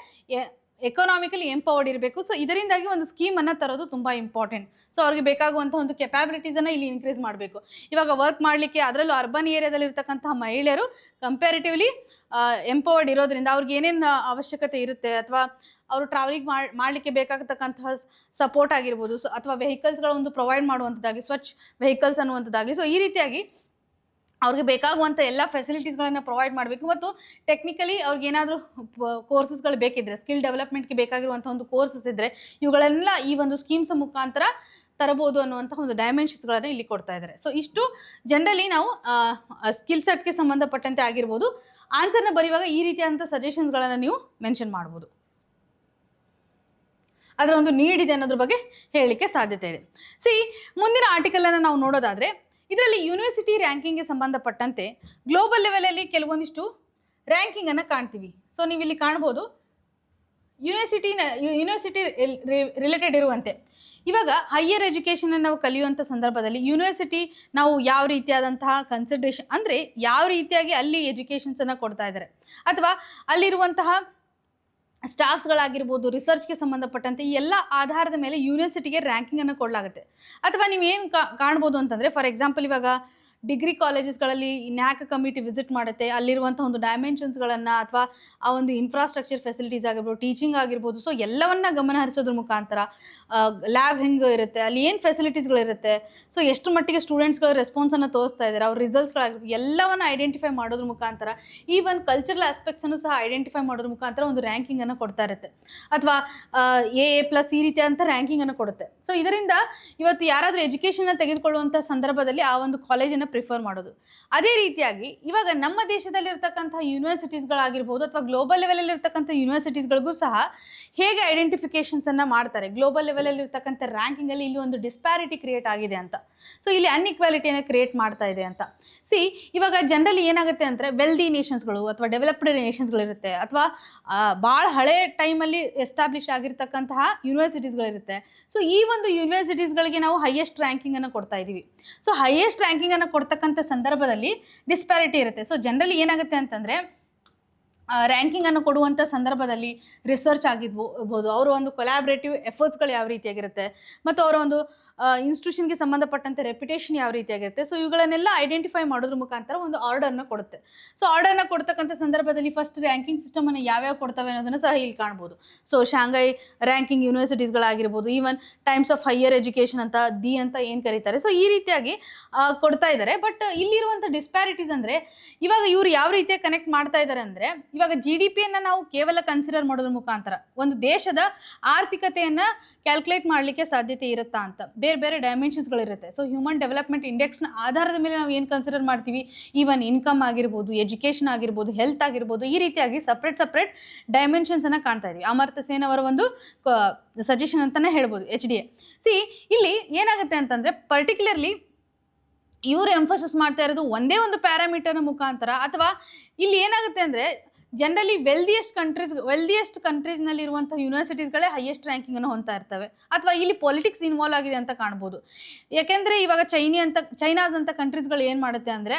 A: ಎಕನಾಮಿಕಲಿ ಎಂಪವರ್ಡ್ ಇರಬೇಕು. ಸೊ ಇದರಿಂದಾಗಿ ಒಂದು ಸ್ಕೀಮನ್ನು ತರೋದು ತುಂಬ ಇಂಪಾರ್ಟೆಂಟ್. ಸೊ ಅವ್ರಿಗೆ ಬೇಕಾಗುವಂಥ ಒಂದು ಕೆಪಾಬಿಲಿಟೀಸನ್ನು ಇಲ್ಲಿ ಇನ್ಕ್ರೀಸ್ ಮಾಡಬೇಕು. ಇವಾಗ ವರ್ಕ್ ಮಾಡಲಿಕ್ಕೆ, ಅದರಲ್ಲೂ ಅರ್ಬನ್ ಏರಿಯಾದಲ್ಲಿ ಇರ್ತಕ್ಕಂತಹ ಮಹಿಳೆಯರು ಕಂಪ್ಯಾರಿಟಿವ್ಲಿ ಎಂಪವರ್ಡ್ ಇರೋದ್ರಿಂದ ಅವ್ರಿಗೆ ಏನೇನು ಅವಶ್ಯಕತೆ ಇರುತ್ತೆ, ಅಥವಾ ಅವರು ಟ್ರಾವೆಲಿಂಗ್ ಮಾಡಲಿಕ್ಕೆ ಬೇಕಾಗತಕ್ಕಂತಹ ಸಪೋರ್ಟ್ ಆಗಿರ್ಬೋದು, ಅಥವಾ ವೆಹಿಕಲ್ಸ್ಗಳ ಒಂದು ಪ್ರೊವೈಡ್ ಮಾಡುವಂಥದ್ದಾಗಲಿ, ಸ್ವಚ್ಛ ವೆಹಿಕಲ್ಸ್ ಅನ್ನುವಂಥದ್ದಾಗಲಿ, ಸೊ ಈ ರೀತಿಯಾಗಿ ಅವ್ರಿಗೆ ಬೇಕಾಗುವಂಥ ಎಲ್ಲ ಫೆಸಿಲಿಟೀಸ್ಗಳನ್ನು ಪ್ರೊವೈಡ್ ಮಾಡಬೇಕು. ಮತ್ತು ಟೆಕ್ನಿಕಲಿ ಅವ್ರಿಗೆ ಏನಾದರೂ ಕೋರ್ಸಸ್ಗಳು ಬೇಕಿದ್ದರೆ, ಸ್ಕಿಲ್ ಡೆವಲಪ್ಮೆಂಟ್ಗೆ ಬೇಕಾಗಿರುವಂಥ ಒಂದು ಕೋರ್ಸಸ್ ಇದ್ದರೆ ಇವುಗಳೆಲ್ಲ ಈ ಒಂದು ಸ್ಕೀಮ್ಸ್ ಮುಖಾಂತರ ತರಬಹುದು ಅನ್ನುವಂಥ ಒಂದು ಡೈಮೆನ್ಷನ್ಸ್ಗಳನ್ನು ಇಲ್ಲಿ ಕೊಡ್ತಾ ಇದ್ದಾರೆ. ಸೊ ಇಷ್ಟು ಜನರಲಿ ನಾವು ಸ್ಕಿಲ್ ಸೆಟ್ಗೆ ಸಂಬಂಧಪಟ್ಟಂತೆ ಆಗಿರ್ಬೋದು ಆನ್ಸರ್ನ ಬರೆಯುವಾಗ ಈ ರೀತಿಯಾದಂಥ ಸಜೆಷನ್ಸ್ಗಳನ್ನು ನೀವು ಮೆನ್ಷನ್ ಮಾಡ್ಬೋದು. ಅದರ ಒಂದು ನೀಡ್ ಇದೆ ಅನ್ನೋದ್ರ ಬಗ್ಗೆ ಹೇಳಲಿಕ್ಕೆ ಸಾಧ್ಯತೆ ಇದೆ. ಮುಂದಿನ ಆರ್ಟಿಕಲನ್ನು ನಾವು ನೋಡೋದಾದರೆ, ಇದರಲ್ಲಿ ಯೂನಿವರ್ಸಿಟಿ ರ್ಯಾಂಕಿಂಗ್ಗೆ ಸಂಬಂಧಪಟ್ಟಂತೆ ಗ್ಲೋಬಲ್ ಲೆವೆಲಲ್ಲಿ ಕೆಲವೊಂದಿಷ್ಟು ರ್ಯಾಂಕಿಂಗನ್ನು ಕಾಣ್ತೀವಿ. ಸೊ ನೀವು ಇಲ್ಲಿ ಕಾಣ್ಬೋದು ಯೂನಿವರ್ಸಿಟಿ ರಿಲೇಟೆಡ್ ಇರುವಂತೆ ಇವಾಗ ಹೈಯರ್ ಎಜುಕೇಷನ್ ನಾವು ಕಲಿಯುವಂಥ ಸಂದರ್ಭದಲ್ಲಿ ಯೂನಿವರ್ಸಿಟಿ ನಾವು ಯಾವ ರೀತಿಯಾದಂತಹ ಕನ್ಸಿಡರೇಷನ್, ಅಂದರೆ ಯಾವ ರೀತಿಯಾಗಿ ಅಲ್ಲಿ ಎಜುಕೇಷನ್ಸನ್ನು ಕೊಡ್ತಾ ಇದ್ದಾರೆ, ಅಥವಾ ಅಲ್ಲಿರುವಂತಹ ಸ್ಟಾಫ್ಸ್ಗಳಾಗಿರ್ಬೋದು, ರಿಸರ್ಚ್ಗೆ ಸಂಬಂಧಪಟ್ಟಂತೆ ಈ ಎಲ್ಲ ಆಧಾರದ ಮೇಲೆ ಯೂನಿವರ್ಸಿಟಿಗೆ ರ್ಯಾಂಕಿಂಗನ್ನು ಕೊಡಲಾಗುತ್ತೆ. ಅಥವಾ ನೀವು ಏನು ಕಾಣ್ಬೋದು ಅಂತಂದರೆ, ಫಾರ್ ಎಕ್ಸಾಂಪಲ್ ಇವಾಗ ಡಿಗ್ರಿ ಕಾಲೇಜಸ್ಗಳಲ್ಲಿ ನ್ಯಾಕ್ ಕಮಿಟಿ ವಿಸಿಟ್ ಮಾಡುತ್ತೆ, ಅಲ್ಲಿರುವಂಥ ಒಂದು ಡೈಮೆನ್ಷನ್ಸ್ಗಳನ್ನು ಅಥವಾ ಆ ಒಂದು ಇನ್ಫ್ರಾಸ್ಟ್ರಕ್ಚರ್ ಫೆಸಿಲಿಟೀಸ್ ಆಗಿರ್ಬೋದು, ಟೀಚಿಂಗ್ ಆಗಿರ್ಬೋದು, ಸೊ ಎಲ್ಲವನ್ನ ಗಮನ ಹರಿಸೋದ್ರ ಮುಖಾಂತರ ಲ್ಯಾಬ್ ಹೆಂಗೆ ಇರುತ್ತೆ, ಅಲ್ಲಿ ಏನು ಫೆಸಿಲಿಟೀಸ್ಗಳಿರುತ್ತೆ, ಸೊ ಎಷ್ಟು ಮಟ್ಟಿಗೆ ಸ್ಟೂಡೆಂಟ್ಸ್ಗಳು ರೆಸ್ಪಾನ್ಸನ್ನು ತೋರಿಸ್ತಾ ಇದ್ದಾರೆ, ಅವ್ರ ರಿಸಲ್ಟ್ಸ್ಗಳಾಗಿರ್ಬೋದು ಎಲ್ಲವನ್ನು ಐಡೆಂಟಿಫೈ ಮಾಡೋದ್ರ ಮುಖಾಂತರ ಈವನ್ ಕಲ್ಚರಲ್ ಆಸ್ಪೆಕ್ಟ್ಸನ್ನು ಸಹ ಐಡೆಂಟಿಫೈ ಮಾಡೋದ್ರ ಮುಖಾಂತರ ಒಂದು ರ್ಯಾಂಕಿಂಗನ್ನು ಕೊಡ್ತಾ ಇರುತ್ತೆ, ಅಥವಾ A+ ಈ ರೀತಿಯಾದಂಥ ರ್ಯಾಂಕಿಂಗನ್ನು ಕೊಡುತ್ತೆ. ಸೊ ಇದರಿಂದ ಇವತ್ತು ಯಾರಾದರೂ ಎಜುಕೇಷನ್ನ ತೆಗೆದುಕೊಳ್ಳುವಂಥ ಸಂದರ್ಭದಲ್ಲಿ ಆ ಒಂದು ಕಾಲೇಜನ್ನು ಪ್ರಿಫರ್ ಮಾಡೋದು. ಅದೇ ರೀತಿಯಾಗಿ ಇವಾಗ ನಮ್ಮ ದೇಶದಲ್ಲಿರ್ತಕ್ಕಂಥ ಯೂನಿವರ್ಸಿಟೀಸ್ಗಳಾಗಿರ್ಬೋದು ಅಥವಾ ಗ್ಲೋಬಲ್ ಲೆವೆಲಲ್ಲಿ ಇರ್ತಕ್ಕಂಥ ಯೂನಿವರ್ಸಿಟೀಸ್ಗಳಿಗೂ ಸಹ ಹೇಗೆ ಐಡೆಂಟಿಫಿಕೇಷನ್ಸನ್ನು ಮಾಡ್ತಾರೆ, ಗ್ಲೋಬಲ್ ಲೆವೆಲಲ್ಲಿ ಇರ್ತಕ್ಕಂಥ ರ್ಯಾಂಕಿಂಗಲ್ಲಿ ಇಲ್ಲಿ ಒಂದು ಡಿಸ್ಪ್ಯಾರಿಟಿ ಕ್ರಿಯೇಟ್ ಆಗಿದೆ ಅಂತ, ಸೊ ಇಲ್ಲಿ ಅನ್ಇಕ್ವಾಲಿಟಿಯನ್ನು ಕ್ರಿಯೇಟ್ ಮಾಡ್ತಾ ಇದೆ ಅಂತ. ಇವಾಗ ಜನರಲಿ ಏನಾಗುತ್ತೆ ಅಂದರೆ ವೆಲ್ದಿ ನೇಷನ್ಸ್ಗಳು ಅಥವಾ ಡೆವಲಪ್ಡ್ ನೇಷನ್ಸ್ಗಳಿರುತ್ತೆ, ಅಥವಾ ಭಾಳ ಹಳೆ ಟೈಮಲ್ಲಿ ಎಸ್ಟಾಬ್ಲಿಷ್ ಆಗಿರ್ತಕ್ಕಂತಹ ಯೂನಿವರ್ಸಿಟೀಸ್ಗಳಿರುತ್ತೆ. ಸೊ ಈ ಒಂದು ಯೂನಿವರ್ಸಿಟೀಸ್ಗಳಿಗೆ ನಾವು ಹೈಯೆಸ್ಟ್ ರ್ಯಾಂಕಿಂಗನ್ನು ಕೊಡ್ತಾ ಇದ್ದೀವಿ. ಸೊ ಹೈಯೆಸ್ಟ್ ರ್ಯಾಂಕಿಂಗನ್ನು ಕೊಡ್ತಕ್ಕಂಥ ಸಂದರ್ಭದಲ್ಲಿ ಡಿಸ್ಪ್ಯಾರಿಟಿ ಇರುತ್ತೆ. ಸೊ ಜನರಲಿ ಏನಾಗುತ್ತೆ ಅಂತಂದರೆ ರ್ಯಾಂಕಿಂಗನ್ನು ಕೊಡುವಂಥ ಸಂದರ್ಭದಲ್ಲಿ ರಿಸರ್ಚ್ ಆಗಿರ್ಬೋದು, ಅವರ ಒಂದು ಕೊಲ್ಯಾಬ್ರೇಟಿವ್ ಎಫರ್ಟ್ಸ್ಗಳು ಯಾವ ರೀತಿಯಾಗಿರುತ್ತೆ, ಮತ್ತು ಅವರ ಒಂದು ಇನ್ಸ್ಟಿಟ್ಯೂಷನ್ಗೆ ಸಂಬಂಧಪಟ್ಟಂತೆ ರೆಪ್ಯುಟೇಷನ್ ಯಾವ ರೀತಿಯಾಗಿರುತ್ತೆ, ಸೊ ಇವುಗಳನ್ನೆಲ್ಲ ಐಡೆಂಟಿಫೈ ಮಾಡೋದ್ರ ಮುಖಾಂತರ ಒಂದು ಆರ್ಡರ್ನ ಕೊಡುತ್ತೆ. ಸೊ ಆರ್ಡರ್ನ ಕೊಡ್ತಕ್ಕಂಥ ಸಂದರ್ಭದಲ್ಲಿ ಫಸ್ಟ್ ರ್ಯಾಂಕಿಂಗ್ ಸಿಸ್ಟಮನ್ನು ಯಾವ್ಯಾವ ಕೊಡ್ತವೆ ಅನ್ನೋದನ್ನು ಸಹ ಇಲ್ಲಿ ಕಾಣ್ಬೋದು. ಸೊ ಶಾಂಘೈ ರ್ಯಾಂಕಿಂಗ್ ಯೂನಿವರ್ಸಿಟೀಸ್ಗಳಾಗಿರ್ಬೋದು, even Times of Higher Education ಅಂತ ಅಂತ ಏನು ಕರೀತಾರೆ, ಸೊ ಈ ರೀತಿಯಾಗಿ ಕೊಡ್ತಾ ಇದ್ದಾರೆ. ಬಟ್ ಇಲ್ಲಿರುವಂಥ ಡಿಸ್ಪ್ಯಾರಿಟೀಸ್ ಅಂದರೆ ಇವಾಗ ಇವರು ಯಾವ ರೀತಿಯಾಗಿ ಕನೆಕ್ಟ್ ಮಾಡ್ತಾ ಇದ್ದಾರೆ ಅಂದರೆ, ಇವಾಗ GDPಯನ್ನು ನಾವು ಕೇವಲ ಕನ್ಸಿಡರ್ ಮಾಡೋದ್ರ ಮುಖಾಂತರ ಒಂದು ದೇಶದ ಆರ್ಥಿಕತೆಯನ್ನು ಕ್ಯಾಲ್ಕುಲೇಟ್ ಮಾಡಲಿಕ್ಕೆ ಸಾಧ್ಯತೆ ಇರುತ್ತಾ ಅಂತ ಬೇರೆ ಬೇರೆ ಡೈಮೆನ್ಷನ್ಸ್ಗಳಿರುತ್ತೆ. ಸೊ ಹ್ಯೂಮನ್ ಡೆವಲಪ್ಮೆಂಟ್ ಇಂಡೆಕ್ಸ್ನ ಆಧಾರದ ಮೇಲೆ ನಾವು ಏನು ಕನ್ಸಿಡರ್ ಮಾಡ್ತೀವಿ, ಈವನ್ ಇನ್ಕಮ್ ಆಗಿರ್ಬೋದು, ಎಜುಕೇಷನ್ ಆಗಿರ್ಬೋದು, ಹೆಲ್ತ್ ಆಗಿರ್ಬೋದು, ಈ ರೀತಿಯಾಗಿ ಸಪ್ರೇಟ್ ಡೈಮೆನ್ಷನ್ಸನ್ನು ಕಾಣ್ತಾ ಇದ್ವಿ. ಅಮರ್ತ್ಯ ಸೇನ್ ಅವರ ಒಂದು ಸಜೆಷನ್ ಅಂತಲೇ ಹೇಳ್ಬೋದು, HDA. ಇಲ್ಲಿ ಏನಾಗುತ್ತೆ ಅಂತಂದರೆ ಪರ್ಟಿಕ್ಯುಲರ್ಲಿ ಇವರು ಎಂಫಸಿಸ್ ಮಾಡ್ತಾ ಇರೋದು ಒಂದೇ ಒಂದು ಪ್ಯಾರಾಮೀಟರ್ನ ಮುಖಾಂತರ, ಅಥವಾ ಇಲ್ಲಿ ಏನಾಗುತ್ತೆ ಅಂದರೆ ಜನರಲಿ ವೆಲ್ದಿಯೆಸ್ಟ್ ಕಂಟ್ರೀಸ್ನಲ್ಲಿರುವಂಥ ಯೂನಿವರ್ಸಿಟೀಸ್ಗಳೇ ಹೈಯೆಸ್ಟ್ ರ್ಯಾಂಕಿಂಗನ್ನು ಹೊಂದ್ತಾ ಇರ್ತವೆ, ಅಥವಾ ಇಲ್ಲಿ ಪೊಲಿಟಿಕ್ಸ್ ಇನ್ವಾಲ್ವ್ ಆಗಿದೆ ಅಂತ ಕಾಣ್ಬೋದು. ಯಾಕೆಂದರೆ ಇವಾಗ ಚೈನಾಸ್ ಅಂತ ಕಂಟ್ರೀಸ್ಗಳು ಏನು ಮಾಡುತ್ತೆ ಅಂದರೆ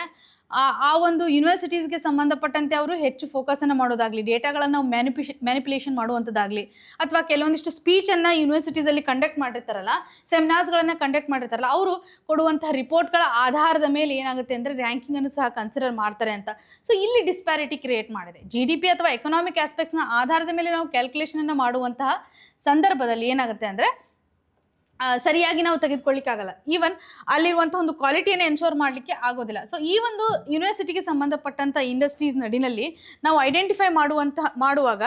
A: ಆ ಒಂದು ಯೂನಿವರ್ಸಿಟೀಸ್ಗೆ ಸಂಬಂಧಪಟ್ಟಂತೆ ಅವರು ಹೆಚ್ಚು ಫೋಕಸನ್ನು ಮಾಡೋದಾಗಲಿ, ಡೇಟಾಗಳನ್ನು ಮ್ಯಾನಿಪುಲೇಷನ್ ಮಾಡುವಂಥದ್ದಾಗಲಿ, ಅಥವಾ ಕೆಲವೊಂದಿಷ್ಟು ಸ್ಪೀಚನ್ನು ಯೂನಿವರ್ಸಿಟೀಸಲ್ಲಿ ಕಂಡಕ್ಟ್ ಮಾಡಿರ್ತಾರಲ್ಲ, ಸೆಮಿನಾರ್ಸ್ಗಳನ್ನು ಕಂಡಕ್ಟ್ ಮಾಡಿರ್ತಾರಲ್ಲ, ಅವರು ಕೊಡುವಂಥ ರಿಪೋರ್ಟ್ಗಳ ಆಧಾರದ ಮೇಲೆ ಏನಾಗುತ್ತೆ ಅಂದರೆ ರ್ಯಾಂಕಿಂಗನ್ನು ಸಹ ಕನ್ಸಿಡರ್ ಮಾಡ್ತಾರೆ ಅಂತ. ಸೊ ಇಲ್ಲಿ ಡಿಸ್ಪ್ಯಾರಿಟಿ ಕ್ರಿಯೇಟ್ ಮಾಡಿದೆ. GDP ಅಥವಾ ಎಕನಾಮಿಕ್ ಆಸ್ಪೆಕ್ಟ್ಸ್ನ ಆಧಾರದ ಮೇಲೆ ನಾವು ಕ್ಯಾಲ್ಕುಲೇಷನನ್ನು ಮಾಡುವಂತಹ ಸಂದರ್ಭದಲ್ಲಿ ಏನಾಗುತ್ತೆ ಅಂದರೆ ಸರಿಯಾಗಿ ನಾವು ತೆಗೆದುಕೊಳ್ಳಿಕ್ಕಾಗಲ್ಲ, ಈವನ್ ಅಲ್ಲಿರುವಂಥ ಒಂದು ಕ್ವಾಲಿಟಿಯನ್ನು ಎನ್ಶೋರ್ ಮಾಡಲಿಕ್ಕೆ ಆಗೋದಿಲ್ಲ. ಸೊ ಈ ಒಂದು ಯೂನಿವರ್ಸಿಟಿಗೆ ಸಂಬಂಧಪಟ್ಟಂಥ ಇಂಡಸ್ಟ್ರೀಸ್ ನಡಿನಲ್ಲಿ ನಾವು ಐಡೆಂಟಿಫೈ ಮಾಡುವಾಗ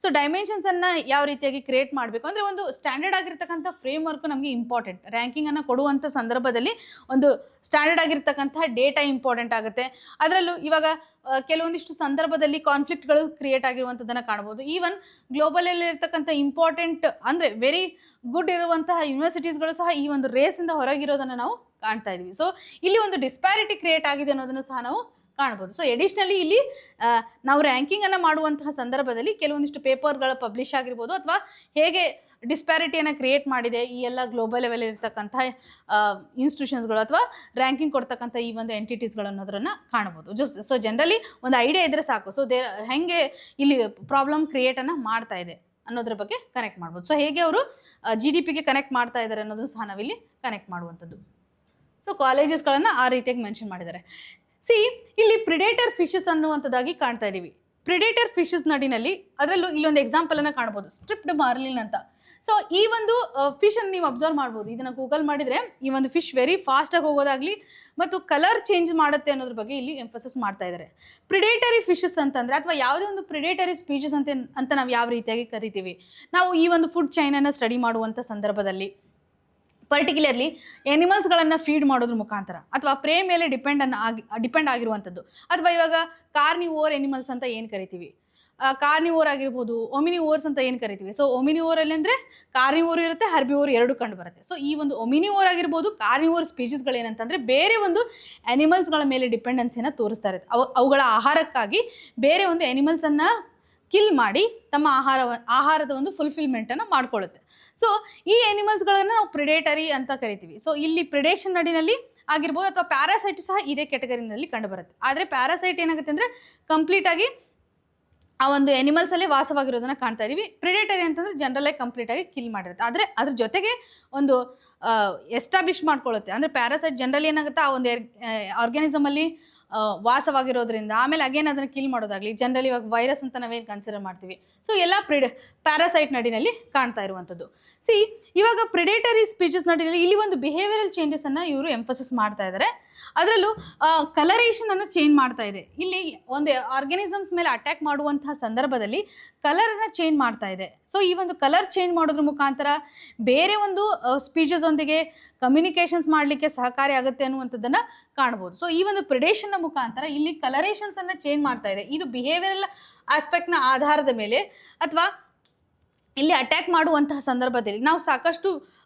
A: ಸೊ ಡೈಮೆನ್ಷನ್ಸನ್ನು ಯಾವ ರೀತಿಯಾಗಿ ಕ್ರಿಯೇಟ್ ಮಾಡಬೇಕು ಅಂದರೆ ಒಂದು ಸ್ಟ್ಯಾಂಡರ್ಡ್ ಆಗಿರ್ತಕ್ಕಂಥ ಫ್ರೇಮ್ವರ್ಕ್ ನಮಗೆ ಇಂಪಾರ್ಟೆಂಟ್. ರ್ಯಾಂಕಿಂಗನ್ನು ಕೊಡುವಂಥ ಸಂದರ್ಭದಲ್ಲಿ ಒಂದು ಸ್ಟ್ಯಾಂಡರ್ಡ್ ಆಗಿರ್ತಕ್ಕಂಥ ಡೇಟಾ ಇಂಪಾರ್ಟೆಂಟ್ ಆಗುತ್ತೆ. ಅದರಲ್ಲೂ ಇವಾಗ ಕೆಲವೊಂದಿಷ್ಟು ಸಂದರ್ಭದಲ್ಲಿ ಕಾನ್ಫ್ಲಿಕ್ಟ್ಗಳು ಕ್ರಿಯೇಟ್ ಆಗಿರುವಂಥದ್ದನ್ನು ಕಾಣ್ಬೋದು. ಈವನ್ ಗ್ಲೋಬಲಲ್ಲಿ ಇರ್ತಕ್ಕಂಥ ಇಂಪಾರ್ಟೆಂಟ್ ಅಂದರೆ ವೆರಿ ಗುಡ್ ಇರುವಂತಹ ಯೂನಿವರ್ಸಿಟೀಸ್ಗಳು ಸಹ ಈ ಒಂದು ರೇಸಿಂದ ಹೊರಗಿರೋದನ್ನು ನಾವು ಕಾಣ್ತಾ ಇದ್ವಿ. ಸೊ ಇಲ್ಲಿ ಒಂದು ಡಿಸ್ಪ್ಯಾರಿಟಿ ಕ್ರಿಯೇಟ್ ಆಗಿದೆ ಅನ್ನೋದನ್ನು ಸಹ ನಾವು ಕಾಣ್ಬೋದು. ಸೊ ಎಡಿಷ್ನಲಿ ಇಲ್ಲಿ ನಾವು ರ್ಯಾಂಕಿಂಗನ್ನು ಮಾಡುವಂತಹ ಸಂದರ್ಭದಲ್ಲಿ ಕೆಲವೊಂದಿಷ್ಟು ಪೇಪರ್ಗಳ ಪಬ್ಲಿಷ್ ಆಗಿರ್ಬೋದು, ಅಥವಾ ಹೇಗೆ ಡಿಸ್ಪ್ಯಾರಿಟಿಯನ್ನು ಕ್ರಿಯೇಟ್ ಮಾಡಿದೆ ಈ ಎಲ್ಲ ಗ್ಲೋಬಲ್ ಲೆವೆಲ್ ಇರ್ತಕ್ಕಂಥ ಇನ್ಸ್ಟಿಟ್ಯೂಷನ್ಸ್ಗಳು ಅಥವಾ ರ್ಯಾಂಕಿಂಗ್ ಕೊಡ್ತಕ್ಕಂಥ ಈ ಒಂದು ಎಂಟಿಟೀಸ್ಗಳು ಅನ್ನೋದನ್ನು ಕಾಣ್ಬೋದು. ಸೊ ಜನರಲಿ ಒಂದು ಐಡಿಯಾ ಇದ್ದರೆ ಸಾಕು. ಸೊ ಹೆಂಗೆ ಇಲ್ಲಿ ಪ್ರಾಬ್ಲಮ್ ಕ್ರಿಯೇಟನ್ನು ಮಾಡ್ತಾ ಇದೆ ಅನ್ನೋದ್ರ ಬಗ್ಗೆ ಕನೆಕ್ಟ್ ಮಾಡ್ಬೋದು. ಸೊ ಹೇಗೆ ಅವರು GDPಗೆ ಕನೆಕ್ಟ್ ಮಾಡ್ತಾ ಇದ್ದಾರೆ ಅನ್ನೋದು ಸಹ ನಾವಿಲ್ಲಿ ಕನೆಕ್ಟ್ ಮಾಡುವಂಥದ್ದು. ಸೊ ಕಾಲೇಜಸ್ಗಳನ್ನು ಆ ರೀತಿಯಾಗಿ ಮೆನ್ಷನ್ ಮಾಡಿದ್ದಾರೆ. ಇಲ್ಲಿ ಪ್ರಿಡೇಟರ್ ಫಿಶಸ್ ಅನ್ನುವಂಥದ್ದಾಗಿ ಕಾಣ್ತಾ ಇದ್ದೀವಿ. ಪ್ರಿಡೇಟರ್ ಫಿಶಸ್ ನಡಿನಲ್ಲಿ ಅದರಲ್ಲೂ ಇಲ್ಲೊಂದು ಎಕ್ಸಾಂಪಲನ್ನು ಕಾಣ್ಬೋದು, ಸ್ಟ್ರಿಪ್ಡ್ ಮಾರ್ಲಿನ್ ಅಂತ. ಸೊ ಈ ಒಂದು ಫಿಶನ್ನು ನೀವು ಅಬ್ಸರ್ವ್ ಮಾಡ್ಬೋದು. ಇದನ್ನು ಗೂಗಲ್ ಮಾಡಿದರೆ ಈ ಒಂದು ಫಿಶ್ ವೆರಿ ಫಾಸ್ಟಾಗಿ ಹೋಗೋದಾಗಲಿ ಮತ್ತು ಕಲರ್ ಚೇಂಜ್ ಮಾಡುತ್ತೆ ಅನ್ನೋದ್ರ ಬಗ್ಗೆ ಇಲ್ಲಿ ಎಂಫಸಿಸ್ ಮಾಡ್ತಾ ಇದ್ದಾರೆ. ಪ್ರಿಡೇಟರಿ ಫಿಶಸ್ ಅಂತಂದರೆ ಅಥವಾ ಯಾವುದೇ ಒಂದು ಪ್ರಿಡೇಟರಿ ಸ್ಪೀಷಸ್ ಅಂತ ನಾವು ಯಾವ ರೀತಿಯಾಗಿ ಕರಿತೀವಿ, ನಾವು ಈ ಒಂದು ಫುಡ್ ಚೈನನ್ನು ಸ್ಟಡಿ ಮಾಡುವಂಥ ಸಂದರ್ಭದಲ್ಲಿ ಪರ್ಟಿಕ್ಯುಲರ್ಲಿ ಎನಿಮಲ್ಸ್ಗಳನ್ನು ಫೀಡ್ ಮಾಡೋದ್ರ ಮುಖಾಂತರ ಅಥವಾ ಪ್ರೇ ಮೇಲೆ ಡಿಪೆಂಡ್ ಆಗಿರುವಂಥದ್ದು, ಅಥವಾ ಇವಾಗ ಕಾರ್ನಿವೋರ್ ಎನಿಮಲ್ಸ್ ಅಂತ ಏನು ಕರಿತೀವಿ, ಕಾರ್ನಿವೋರ್ ಆಗಿರ್ಬೋದು, ಒಮಿನಿವೋರ್ಸ್ ಅಂತ ಏನು ಕರಿತೀವಿ. ಸೊ ಒಮಿನಿವೋರಲ್ಲಿ ಅಂದರೆ ಕಾರ್ನಿವೋರ್ ಇರುತ್ತೆ, ಹರ್ಬಿವೋರ್ ಎರಡು ಕಂಡು ಬರುತ್ತೆ. ಸೊ ಈ ಒಂದು ಒಮಿನಿವೋರ್ ಆಗಿರ್ಬೋದು, ಕಾರ್ನಿವೋರ್ ಸ್ಪೀಷಸ್ಗಳು ಏನಂತಂದರೆ ಬೇರೆ ಒಂದು ಆ್ಯನಿಮಲ್ಸ್ಗಳ ಮೇಲೆ ಡಿಪೆಂಡೆನ್ಸಿಯನ್ನು ತೋರಿಸ್ತಾ ಇರುತ್ತೆ. ಅವುಗಳ ಆಹಾರಕ್ಕಾಗಿ ಬೇರೆ ಒಂದು ಆ್ಯನಿಮಲ್ಸನ್ನು ಕಿಲ್ ಮಾಡಿ ತಮ್ಮ ಆಹಾರದ ಒಂದು ಫುಲ್ಫಿಲ್ಮೆಂಟನ್ನು ಮಾಡ್ಕೊಳ್ಳುತ್ತೆ. ಸೊ ಈ ಆ್ಯನಿಮಲ್ಸ್ಗಳನ್ನು ನಾವು ಪ್ರಿಡೇಟರಿ ಅಂತ ಕರಿತೀವಿ. ಸೊ ಇಲ್ಲಿ ಪ್ರಿಡೇಷನ್ ನಡಿನಲ್ಲಿ ಆಗಿರ್ಬೋದು, ಅಥವಾ ಪ್ಯಾರಾಸೈಟ್ ಸಹ ಇದೇ ಕ್ಯಾಟಗರಿನಲ್ಲಿ ಕಂಡು ಬರುತ್ತೆ. ಆದರೆ ಪ್ಯಾರಾಸೈಟ್ ಏನಾಗುತ್ತೆ ಅಂದರೆ ಕಂಪ್ಲೀಟಾಗಿ ಆ ಒಂದು ಎನಿಮಲ್ಸ್ ಅಲ್ಲೇ ವಾಸವಾಗಿರೋದನ್ನ ಕಾಣ್ತಾ ಇದೀವಿ. ಪ್ರಿಡೇಟರಿ ಅಂತಂದ್ರೆ ಜನರಲ್ ಆಗಿ ಕಂಪ್ಲೀಟ್ ಆಗಿ ಕಿಲ್ ಮಾಡಿರುತ್ತೆ. ಆದ್ರೆ ಅದ್ರ ಜೊತೆಗೆ ಒಂದು ಎಸ್ಟಾಬ್ಲಿಷ್ ಮಾಡ್ಕೊಳ್ಳುತ್ತೆ. ಅಂದ್ರೆ ಪ್ಯಾರಾಸೈಟ್ ಜನರಲ್ ಏನಾಗುತ್ತೆ, ಆ ಒಂದು ಆರ್ಗ್ಯಾನಿಸಮ್ ಅಲ್ಲಿ ವಾಸವಾಗಿರೋದ್ರಿಂದ ಆಮೇಲೆ ಅಗೇನ್ ಅದನ್ನ ಕಿಲ್ ಮಾಡೋದಾಗ್ಲಿ, ಜನರಲಿ ಇವಾಗ ವೈರಸ್ ಅಂತ ನಾವೇನು ಕನ್ಸಿಡರ್ ಮಾಡ್ತೀವಿ. ಸೊ ಎಲ್ಲ ಪ್ಯಾರಾಸೈಟ್ ನಡಿನಲ್ಲಿ ಕಾಣ್ತಾ ಇರುವಂಥದ್ದು. ಇವಾಗ ಪ್ರಿಡೇಟರಿ ಸ್ಪೀಚಸ್ ನಡಿನಲ್ಲಿ ಇಲ್ಲಿ ಒಂದು ಬಿಹೇವಿಯರಲ್ ಚೇಂಜಸ್ ಅನ್ನ ಇವರು ಎಂಫಸಿಸ್ ಮಾಡ್ತಾ ಇದ್ದಾರೆ. ಅದರಲ್ಲೂ ಕಲರೇಷನ್ ಅನ್ನು ಚೇಂಜ್ ಮಾಡ್ತಾ ಇದೆ. ಇಲ್ಲಿ ಒಂದು ಆರ್ಗ್ಯಾನಿಸಮ್ಸ್ ಮೇಲೆ ಅಟ್ಯಾಕ್ ಮಾಡುವಂತಹ ಸಂದರ್ಭದಲ್ಲಿ ಕಲರ್ ಅನ್ನ ಚೇಂಜ್ ಮಾಡ್ತಾ ಇದೆ. ಸೊ ಈ ಒಂದು ಕಲರ್ ಚೇಂಜ್ ಮಾಡೋದ್ರ ಮುಖಾಂತರ ಬೇರೆ ಒಂದು ಸ್ಪೀಚಸ್ ಒಂದಿಗೆ ಕಮ್ಯುನಿಕೇಶನ್ಸ್ ಮಾಡಲಿಕ್ಕೆ ಸಹಕಾರಿ ಆಗುತ್ತೆ ಅನ್ನುವಂಥದ್ದನ್ನ ಕಾಣ್ಬೋದು. ಸೊ ಈ ಒಂದು ಪ್ರಿಡೇಷನ್ ನ ಮುಖಾಂತರ ಇಲ್ಲಿ ಕಲರೇಷನ್ಸ್ ಅನ್ನ ಚೇಂಜ್ ಮಾಡ್ತಾ ಇದೆ. ಇದು ಬಿಹೇವಿಯರಲ್ ಆಸ್ಪೆಕ್ಟ್ ನ ಆಧಾರದ ಮೇಲೆ ಅಥವಾ ಇಲ್ಲಿ ಅಟ್ಯಾಕ್ ಮಾಡುವಂತಹ ಸಂದರ್ಭದಲ್ಲಿ ನಾವು ಸಾಕಷ್ಟು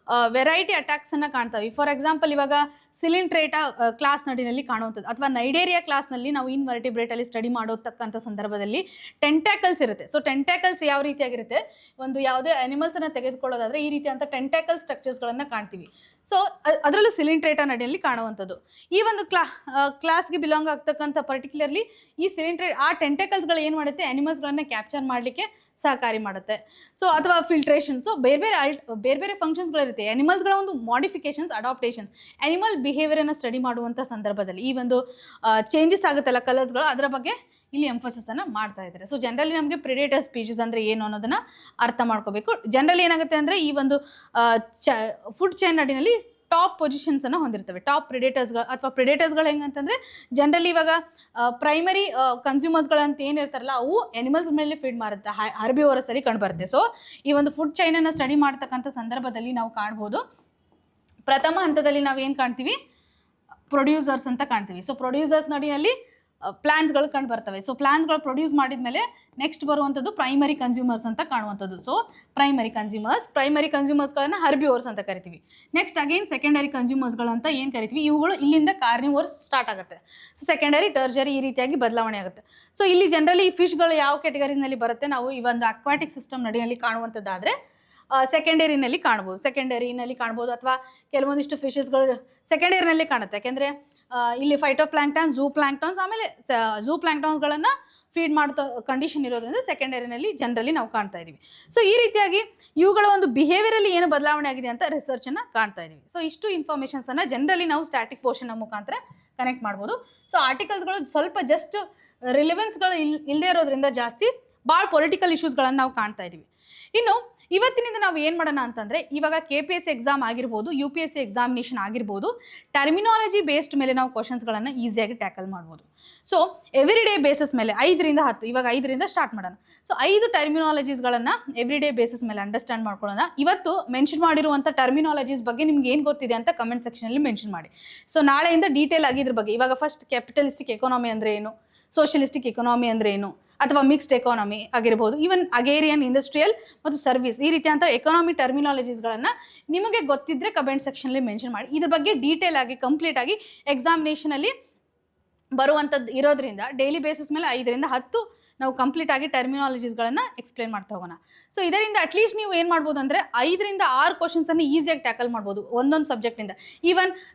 A: ವೆರೈಟಿ ಅಟ್ಯಾಕ್ಸ್ ಅನ್ನ ಕಾಣ್ತಾವೆ. ಫಾರ್ ಎಕ್ಸಾಂಪಲ್ ಇವಾಗ ಸಿಲಿಂಟ್ರೇಟಾ ಕ್ಲಾಸ್ ನಡಿನಲ್ಲಿ ಕಾಣುವಂಥದ್ದು ಅಥವಾ ನೈಡೇರಿಯಾ ಕ್ಲಾಸ್ನಲ್ಲಿ ನಾವು ಇನ್ವರ್ಟಿಬ್ರೇಟ್ ಅಲ್ಲಿ ಸ್ಟಡಿ ಮಾಡೋತಕ್ಕಂಥ ಸಂದರ್ಭದಲ್ಲಿ ಟೆಂಟ್ಯಾಕಲ್ಸ್ ಇರುತ್ತೆ. ಸೊ ಟೆಂಟ್ಯಾಕಲ್ಸ್ ಯಾವ ರೀತಿಯಾಗಿರುತ್ತೆ, ಒಂದು ಯಾವುದೇ ಅನಿಮಲ್ಸ್ ಅನ್ನ ತೆಗೆದುಕೊಳ್ಳೋದಾದ್ರೆ ಈ ರೀತಿ ಅಂತ ಟೆಂಟ್ಯಾಕಲ್ ಸ್ಟ್ರಕ್ಚರ್ಸ್ ಗಳನ್ನ ಕಾಣ್ತೀವಿ. ಸೊ ಅದರಲ್ಲೂ ಸಿಲಿಂಟ್ರೇಟಾ ನಡಿಯಲ್ಲಿ ಕಾಣುವಂಥದ್ದು. ಈ ಒಂದು ಕ್ಲಾಸ್ಗೆ ಬಿಲಾಂಗ್ ಆಗ್ತಕ್ಕಂಥ ಪರ್ಟಿಕ್ಯುಲರ್ಲಿ ಈ ಆ ಟೆಂಟ್ಯಾಕಲ್ಸ್ಗಳು ಏನು ಮಾಡುತ್ತೆ, ಅನಿಮಲ್ಸ್ಗಳನ್ನ ಕ್ಯಾಪ್ಚರ್ ಮಾಡಲಿಕ್ಕೆ ಸಹಕಾರಿ ಮಾಡುತ್ತೆ. ಸೊ ಅಥವಾ ಫಿಲ್ಟ್ರೇಷನ್, ಸೊ ಬೇರೆ ಬೇರೆ ಫಂಕ್ಷನ್ಸ್ಗಳಿರುತ್ತೆ. ಅನಿಮಲ್ಸ್ಗಳ ಒಂದು ಮಾಡಿಫಿಕೇಶನ್ಸ್, ಅಡಾಪ್ಟೇಷನ್ಸ್, ಅನಿಮಲ್ ಬಿಹೇವಿಯರನ್ನು ಸ್ಟಡಿ ಮಾಡುವಂಥ ಸಂದರ್ಭದಲ್ಲಿ ಈ ಒಂದು ಚೇಂಜಸ್ ಆಗುತ್ತಲ್ಲ ಕಲರ್ಸ್ಗಳು, ಅದರ ಬಗ್ಗೆ ಇಲ್ಲಿ ಎಂಫಸಿಸ್ ಅನ್ನ ಮಾಡ್ತಾ ಇದ್ದಾರೆ. ಸೊ ಜನರಲಿ ನಮಗೆ ಪ್ರಿಡೇಟರ್ ಸ್ಪೀಷೀಸ್ ಅಂದ್ರೆ ಏನು ಅನ್ನೋದನ್ನ ಅರ್ಥ ಮಾಡ್ಕೋಬೇಕು. ಜನರಲಿ ಏನಾಗುತ್ತೆ ಅಂದ್ರೆ ಈ ಒಂದು ಫುಡ್ ಚೈನ್ ನಡಿನಲ್ಲಿ ಟಾಪ್ ಪೊಸಿಷನ್ಸ್ ಅನ್ನು ಹೊಂದಿರ್ತವೆ. ಟಾಪ್ ಪ್ರಿಡೇಟರ್ಸ್ಗಳು ಅಥವಾ ಪ್ರಿಡೇಟರ್ಸ್ಗಳು ಹೆಂಗಂತಂದ್ರೆ ಜನರಲಿ ಇವಾಗ ಪ್ರೈಮರಿ ಕನ್ಸ್ಯೂಮರ್ಸ್ಗಳಂತ ಏನಿರ್ತಾರಲ್ಲ ಅವು ಅನಿಮಲ್ಸ್ ಮೇಲೆ ಫೀಡ್ ಮಾಡುತ್ತೆ, ಹರ್ಬಿವೋರಸ್ ಅಲ್ಲಿ ಕಂಡುಬರುತ್ತೆ. ಸೊ ಈ ಒಂದು ಫುಡ್ ಚೈನ್ ಅನ್ನು ಸ್ಟಡಿ ಮಾಡ್ತಕ್ಕಂಥ ಸಂದರ್ಭದಲ್ಲಿ ನಾವು ಕಾಣ್ಬೋದು, ಪ್ರಥಮ ಹಂತದಲ್ಲಿ ನಾವು ಏನು ಕಾಣ್ತೀವಿ, ಪ್ರೊಡ್ಯೂಸರ್ಸ್ ಅಂತ ಕಾಣ್ತೀವಿ. ಸೊ ಪ್ರೊಡ್ಯೂಸರ್ಸ್ ನಡಿಯಲ್ಲಿ ಪ್ಲಾಂಟ್ಸ್ಗಳು ಕಂಡು ಬರ್ತವೆ. ಸೊ ಪ್ಲಾಂಟ್ಸ್ಗಳು ಪ್ರೊಡ್ಯೂಸ್ ಮಾಡಿದ್ಮೇಲೆ ನೆಕ್ಸ್ಟ್ ಬರುವಂಥದ್ದು ಪ್ರೈಮರಿ ಕನ್ಸ್ಯೂಮರ್ಸ್ ಅಂತ ಕಾಣುವಂಥದ್ದು. ಸೊ ಪ್ರೈಮರಿ ಕನ್ಸ್ಯೂಮರ್ಸ್ಗಳನ್ನ ಹರ್ಬಿವೋರ್ಸ್ ಅಂತ ಕರಿತೀವಿ. ನೆಕ್ಸ್ಟ್ ಅಗೇನ್ ಸೆಕೆಂಡರಿ ಕನ್ಸ್ಯೂಮರ್ಸ್ಗಳಂತ ಏನು ಕರಿತೀವಿ, ಇವುಗಳು ಇಲ್ಲಿಂದ ಕಾರ್ನಿವೋರ್ಸ್ ಸ್ಟಾರ್ಟ್ ಆಗುತ್ತೆ. ಸೊ ಸೆಕೆಂಡರಿ, ಟರ್ಜರಿ ಈ ರೀತಿಯಾಗಿ ಬದಲಾವಣೆ ಆಗುತ್ತೆ. ಸೊ ಇಲ್ಲಿ ಜನರಲಿ ಈ ಫಿಶ್ಗಳು ಯಾವ ಕ್ಯಾಟಗರೀಸ್ನಲ್ಲಿ ಬರುತ್ತೆ, ನಾವು ಈ ಒಂದು ಅಕ್ವಾಟಿಕ್ ಸಿಸ್ಟಮ್ ನಡಿಯಲ್ಲಿ ಕಾಣುವಂಥದ್ದಾದರೆ ಸೆಕೆಂಡರಿನಲ್ಲಿ ಕಾಣ್ಬೋದು ಅಥವಾ ಕೆಲವೊಂದಿಷ್ಟು ಫಿಶಸ್ಗಳು ಸೆಕೆಂಡರಿನಲ್ಲಿ ಕಾಣುತ್ತೆ. ಯಾಕೆಂದರೆ ಇಲ್ಲಿ ಫೈಟೋಪ್ಲಾಂಕ್ಟನ್, ಝೂ ಪ್ಲಾಂಕ್ಟನ್ಸ್, ಆಮೇಲೆ ಝೂ ಪ್ಲಾಂಕ್ಟನ್ಸ್ಗಳನ್ನು ಫೀಡ್ ಮಾಡೋ ಕಂಡೀಷನ್ ಇರೋದ್ರಿಂದ ಸೆಕೆಂಡರಿನಲ್ಲಿ ಜನರಲಿ ನಾವು ಕಾಣ್ತಾ ಇದೀವಿ. ಸೊ ಈ ರೀತಿಯಾಗಿ ಇವುಗಳ ಒಂದು ಬಿಹೇವಿಯರಲ್ಲಿ ಏನು ಬದಲಾವಣೆ ಆಗಿದೆ ಅಂತ ರಿಸರ್ಚ್ ಅನ್ನ ಕಾಣ್ತಾ ಇದೀವಿ. ಸೊ ಇಷ್ಟು ಇನ್ಫಾರ್ಮೇಷನ್ಸ್ ಅನ್ನ ಜನರಲಿ ನಾವು ಸ್ಟ್ಯಾಟಿಕ್ ಪೋರ್ಷನ್ ಮುಖಾಂತರ ಕನೆಕ್ಟ್ ಮಾಡ್ಬೋದು. ಸೊ ಆರ್ಟಿಕಲ್ಸ್ಗಳು ಸ್ವಲ್ಪ ಜಸ್ಟ್ ರಿಲೆವೆನ್ಸ್ಗಳು ಇಲ್ಲದೆ ಇರೋದ್ರಿಂದ ಜಾಸ್ತಿ ಭಾಳ ಪೊಲಿಟಿಕಲ್ ಇಶ್ಯೂಸ್ಗಳನ್ನು ನಾವು ಕಾಣ್ತಾ ಇದೀವಿ. ಇನ್ನು ಇವತ್ತಿನಿಂದ ನಾವು ಏನು ಮಾಡೋಣ ಅಂತಂದರೆ, ಇವಾಗ KPSC ಎಕ್ಸಾಮ್ ಆಗಿರ್ಬೋದು, UPSC ಎಕ್ಸಾಮಿನೇಷನ್ ಆಗಿರ್ಬೋದು, ಟರ್ಮಿನಾಲಜಿ ಬೇಸ್ಡ್ ಮೇಲೆ ನಾವು ಕ್ವಶನ್ಸ್ಗಳನ್ನು ಈಸಿಯಾಗಿ ಟ್ಯಾಕಲ್ ಮಾಡ್ಬೋದು. ಸೊ ಎವ್ರಿ ಡೇ ಬೇಸಿಸ್ ಮೇಲೆ 5ರಿಂದ 10, ಇವಾಗ 5ರಿಂದ ಸ್ಟಾರ್ಟ್ ಮಾಡೋಣ. ಸೊ 5 ಟರ್ಮಿನಾಲಜೀಸ್ಗಳನ್ನು ಎವ್ರಿ ಡೇ ಬೇಸಿಸ್ ಮೇಲೆ ಅಂಡರ್ಸ್ಟ್ಯಾಂಡ್ ಮಾಡ್ಕೊಳ್ಳೋಣ. ಇವತ್ತು ಮೆನ್ಷನ್ ಮಾಡಿರುವಂಥ ಟರ್ಮಿನಾಲಜೀಸ್ ಬಗ್ಗೆ ನಿಮ್ಗೆ ಏನು ಗೊತ್ತಿದೆ ಅಂತ ಕಮೆಂಟ್ ಸೆಕ್ಷನಲ್ಲಿ ಮೆನ್ಷನ್ ಮಾಡಿ. ಸೊ ನಾಳೆಯಿಂದ ಡೀಟೇಲ್ ಆಗಿ ಇದ್ರ ಬಗ್ಗೆ, ಇವಾಗ ಫಸ್ಟ್ ಕ್ಯಾಪಿಟಲಿಸ್ಟಿಕ್ ಎಕಾನಮಿ ಅಂದರೆ ಏನು, ಸೋಷಿಯಲಿಸ್ಟಿಕ್ ಎಕಾನಮಿ ಅಂದರೆ ಏನು, ಅಥವಾ ಮಿಕ್ಸ್ಡ್ ಎಕಾನಮಿ ಆಗಿರ್ಬೋದು, ಈವನ್ ಅಗೇರಿಯನ್, ಇಂಡಸ್ಟ್ರಿಯಲ್ ಮತ್ತು ಸರ್ವಿಸ್, ಈ ರೀತಿಯಂಥ ಎಕಾನಮಿ ಟರ್ಮಿನಾಲಜೀಸ್ಗಳನ್ನು ನಿಮಗೆ ಗೊತ್ತಿದ್ದರೆ ಕಮೆಂಟ್ ಸೆಕ್ಷನಲ್ಲಿ ಮೆನ್ಷನ್ ಮಾಡಿ. ಇದ್ರ ಬಗ್ಗೆ ಡೀಟೇಲ್ ಆಗಿ ಕಂಪ್ಲೀಟ್ ಆಗಿ ಎಕ್ಸಾಮಿನೇಷನಲ್ಲಿ ಬರುವಂಥದ್ದು ಇರೋದ್ರಿಂದ ಡೈಲಿ ಬೇಸಿಸ್ ಮೇಲೆ 5ರಿಂದ 10 ನಾವು ಕಂಪ್ಲೀಟ್ ಆಗಿ ಟರ್ಮಿನಾಲಜೀಸ್ಗಳನ್ನು ಎಕ್ಸ್ಪ್ಲೇನ್ ಮಾಡ್ತಾ ಹೋಗೋಣ. ಸೊ ಇದರಿಂದ ಅಟ್ಲೀಸ್ಟ್ ನೀವು ಏನು ಮಾಡ್ಬೋದು ಅಂದರೆ 5ರಿಂದ 6 ಕ್ವಶನ್ಸನ್ನು ಈಸಿಯಾಗಿ ಟ್ಯಾಕಲ್ ಮಾಡ್ಬೋದು ಒಂದೊಂದು ಸಬ್ಜೆಕ್ಟಿಂದ.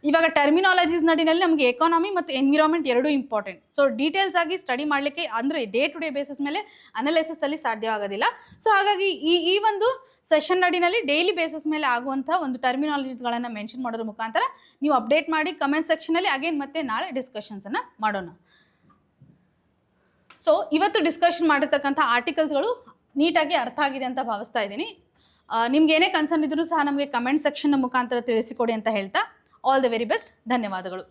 A: ಇವಾಗ ಟರ್ಮಿನಾಲಜೀಸ್ ನಡಿನಲ್ಲಿ ನಮಗೆ ಎಕಾನಮಿ ಮತ್ತು ಎನ್ವಿರಾನ್ಮೆಂಟ್ ಎರಡೂ ಇಂಪಾರ್ಟೆಂಟ್. ಸೊ ಡೀಟೇಲ್ಸ್ ಆಗಿ ಸ್ಟಡಿ ಮಾಡಲಿಕ್ಕೆ ಅಂದರೆ ಡೇ ಟು ಡೇ ಬೇಸಿಸ್ ಮೇಲೆ ಅನಾಲಿಸಿಸ್ ಅಲ್ಲಿ ಸಾಧ್ಯವಾಗೋದಿಲ್ಲ. ಸೊ ಹಾಗಾಗಿ ಈ ಒಂದು ಸೆಷನ್ ನಡಿನಲ್ಲಿ ಡೈಲಿ ಬೇಸಿಸ್ ಮೇಲೆ ಆಗುವಂಥ ಒಂದು ಟರ್ಮಿನಾಲಜೀಸ್ಗಳನ್ನು ಮೆನ್ಷನ್ ಮಾಡೋದ್ರ ಮುಖಾಂತರ ನೀವು ಅಪ್ಡೇಟ್ ಮಾಡಿ ಕಮೆಂಟ್ ಸೆಕ್ಷನಲ್ಲಿ ಅಗೇನ್ ಮತ್ತೆ ನಾಳೆ ಡಿಸ್ಕಷನ್ಸನ್ನು ಮಾಡೋಣ. ಸೊ ಇವತ್ತು ಡಿಸ್ಕಷನ್ ಮಾಡಿರ್ತಕ್ಕಂಥ ಆರ್ಟಿಕಲ್ಸ್ಗಳು ನೀಟಾಗಿ ಅರ್ಥ ಆಗಿದೆ ಅಂತ ಭಾವಿಸ್ತಾ ಇದ್ದೀನಿ. ನಿಮ್ಗೆ ಏನೇ ಕನ್ಸರ್ನ್ ಇದ್ರೂ ಸಹ ನಮಗೆ ಕಮೆಂಟ್ ಸೆಕ್ಷನ್ ಮುಖಾಂತರ ತಿಳಿಸಿಕೊಡಿ ಅಂತ ಹೇಳ್ತಾ, ಆಲ್ ದ ವೆರಿ ಬೆಸ್ಟ್. ಧನ್ಯವಾದಗಳು.